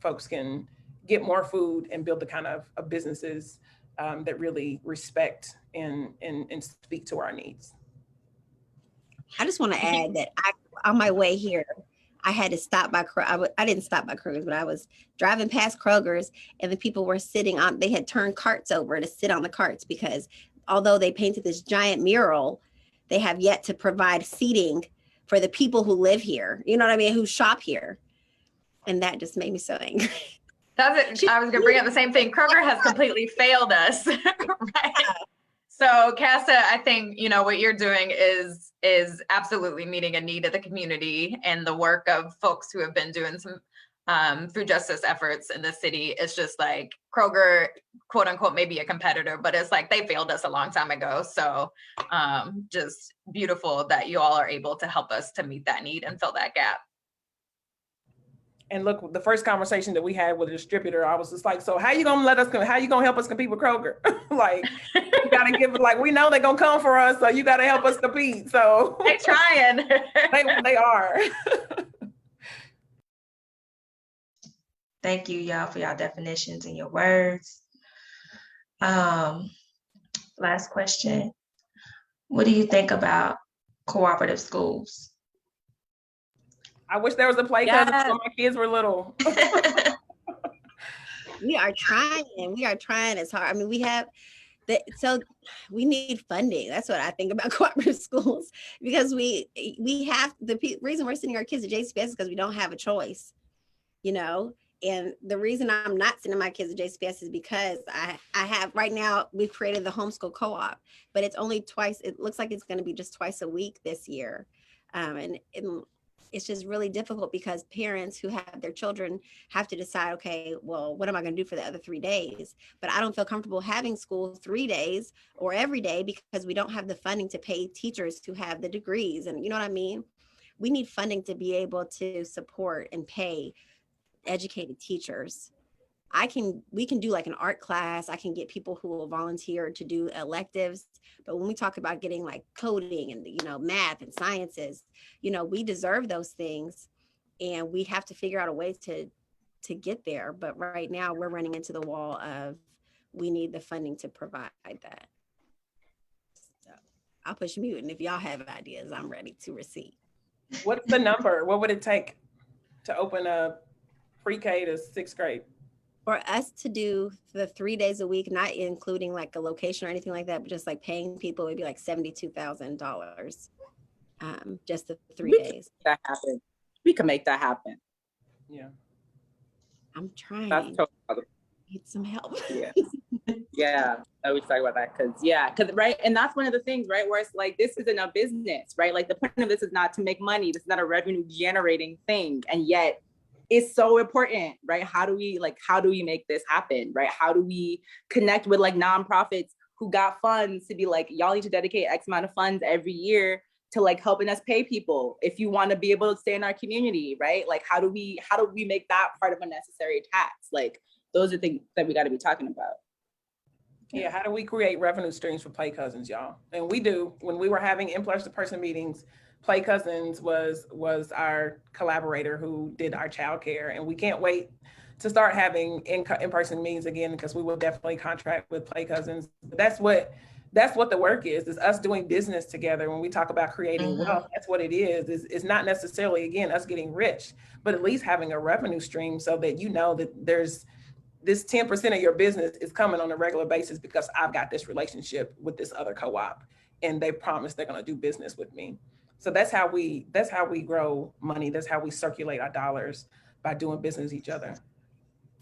folks can get more food and build the kind of businesses that really respect and speak to our needs. I just want to add that on my way here, I had to stop by, I didn't stop by Kroger's, but I was driving past Kroger's, and the people were sitting on, they had turned carts over to sit on the carts, because although they painted this giant mural, they have yet to provide seating for the people who live here, who shop here. And that just made me so angry. I was going to bring up the same thing. Kroger has completely failed us, right? So Casa, I think, you know, what you're doing is absolutely meeting a need of the community, and the work of folks who have been doing some food justice efforts in the city. It's just like Kroger, quote unquote, maybe a competitor, but it's like they failed us a long time ago. So just beautiful that you all are able to help us to meet that need and fill that gap. And look, the first conversation that we had with a distributor, I was just like, so how you gonna how you gonna help us compete with Kroger? Like, you gotta give it, like, we know they're gonna come for us, so you gotta help us compete. So They trying. they are. Thank you, y'all, for y'all definitions and your words. Last question. What do you think about cooperative schools? I wish there was a play cousin when my kids were little. We are trying. We are trying as hard. I mean, we have so we need funding. That's what I think about cooperative schools, because we have reason we're sending our kids to JCPS is because we don't have a choice, you know. And the reason I'm not sending my kids to JCPS is because I have right now, we've created the homeschool co-op, but it's only twice. It looks like it's going to be just twice a week this year. And it's just really difficult because parents who have their children have to decide, okay, well, what am I going to do for the other 3 days? But I don't feel comfortable having school 3 days or every day because we don't have the funding to pay teachers who have the degrees. And you know what I mean? We need funding to be able to support and pay educated teachers. We can do like an art class. I can get people who will volunteer to do electives. But when we talk about getting like coding and, you know, math and sciences, you know, we deserve those things, and we have to figure out a way to get there. But right now we're running into the wall of, we need the funding to provide that. So I'll push mute. And if y'all have ideas, I'm ready to receive. What's the number? What would it take to open a pre-K to 6th grade? For us to do the 3 days a week, not including like a location or anything like that, but just like paying people, would be like $72,000 just the 3 days. That happen. We can make that happen. Yeah. I'm trying. That's totally. Need some help. Yeah. Yeah. I always talk about that because right. And that's one of the things, right, where it's like, this isn't a business, right? Like the point of this is not to make money. This is not a revenue generating thing. And yet it's so important, right? How do we make this happen, right? How do we connect with like nonprofits who got funds to be like, y'all need to dedicate X amount of funds every year to like helping us pay people if you want to be able to stay in our community, right? Like, how do we make that part of a necessary tax? Like, those are things that we got to be talking about. Yeah, how do we create revenue streams for Play Cousins, y'all? And we do. When we were having in-person meetings, Play Cousins was our collaborator who did our childcare, and we can't wait to start having in-person meetings again, because we will definitely contract with Play Cousins. But that's what the work is us doing business together. When we talk about creating wealth, that's what it is. It's not necessarily, again, us getting rich, but at least having a revenue stream so that you know that there's this 10% of your business is coming on a regular basis because I've got this relationship with this other co-op and they promise they're going to do business with me. So that's how we grow money. That's how we circulate our dollars, by doing business with each other.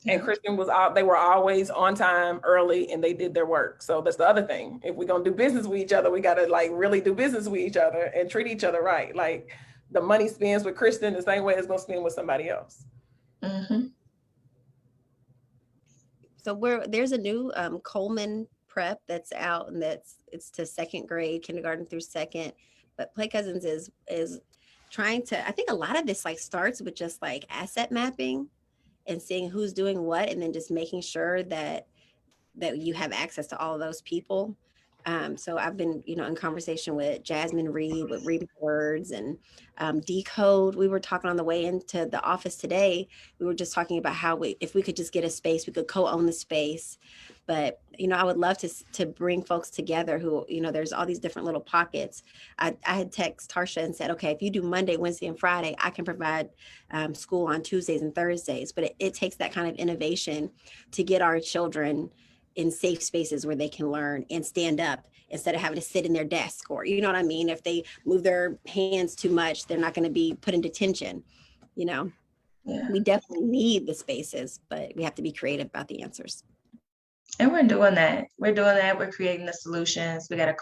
And Christian they were always on time, early, and they did their work. So that's the other thing. If we're going to do business with each other, we got to like really do business with each other and treat each other right. Like the money spends with Christian the same way it's going to spend with somebody else. Mm-hmm. So there's a new Coleman prep that's out, and it's to 2nd grade, kindergarten through 2nd. But Play Cousins is trying to, I think a lot of this like starts with just like asset mapping and seeing who's doing what, and then just making sure that you have access to all of those people. So I've been, in conversation with Jasmine Reed with Reading Words and Decode. We were talking on the way into the office today. We were just talking about how if we could just get a space, we could co-own the space. But, I would love to bring folks together who, there's all these different little pockets. I had texted Tarsha and said, okay, if you do Monday, Wednesday, and Friday, I can provide school on Tuesdays and Thursdays. But it takes that kind of innovation to get our children in safe spaces where they can learn and stand up instead of having to sit in their desk, or, you know what I mean? If they move their hands too much, they're not going to be put in detention, Yeah. We definitely need the spaces, but we have to be creative about the answers. And we're doing that. We're doing that. We're creating the solutions. We got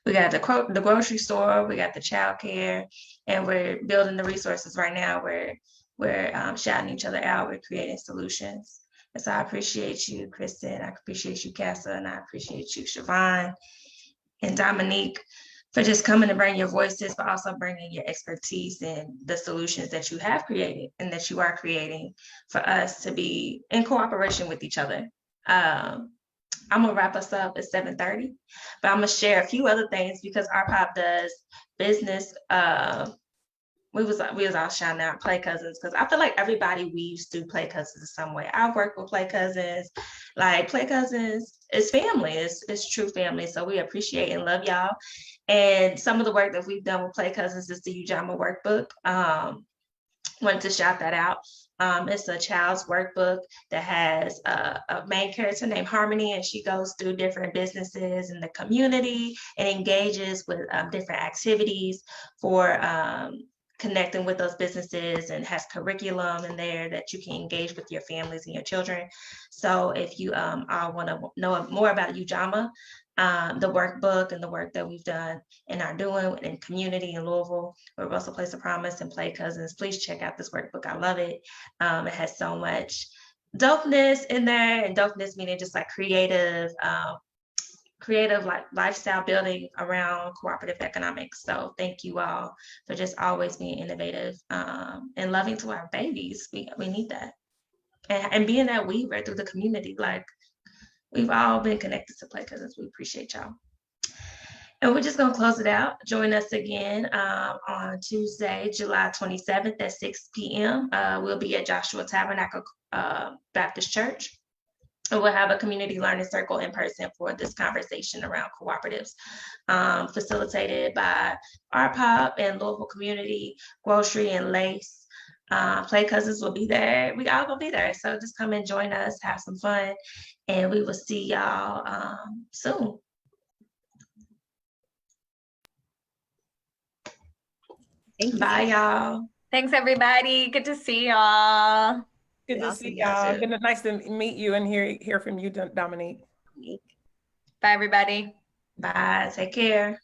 the grocery store. We got the childcare, and we're building the resources right now. We're shouting each other out. We're creating solutions. And so I appreciate you, Kristen. I appreciate you, Casa, and I appreciate you, Siobhan and Dominique, for just coming to bring your voices, but also bringing your expertise and the solutions that you have created and that you are creating for us to be in cooperation with each other. I'm gonna wrap us up at 7:30, but I'm gonna share a few other things because our pop does business. We was all shouting out Play Cousins because I feel like everybody weaves through Play Cousins in some way. I work with Play Cousins, like Play Cousins is family, it's true family. So we appreciate and love y'all. And some of the work that we've done with Play Cousins is the Ujamaa workbook. Wanted to shout that out. It's a child's workbook that has a main character named Harmony, and she goes through different businesses in the community and engages with different activities for connecting with those businesses, and has curriculum in there that you can engage with your families and your children. So if you all want to know more about Ujamaa, the workbook and the work that we've done and are doing in community in Louisville, where Russell Place of Promise and Play Cousins, please check out this workbook. I love it. It has so much dopeness in there, and dopeness meaning just like creative like lifestyle building around cooperative economics. So thank you all for just always being innovative and loving to our babies. We need that. And being that weaver through the community, like we've all been connected to Play Cousins. We appreciate y'all. And we're just gonna close it out. Join us again on Tuesday, July 27th at 6 p.m. We'll be at Joshua Tabernacle Baptist Church. And we'll have a community learning circle in person for this conversation around cooperatives, facilitated by RPOP and Louisville Community Grocery and Lace. Play Cousins will be there. We all gonna be there. So just come and join us, have some fun, and we will see y'all soon. Thank you. Bye, y'all. Thanks, everybody. Good to see y'all. Good to see y'all. Nice to meet you and hear from you, Dominique. Bye, everybody. Bye. Take care.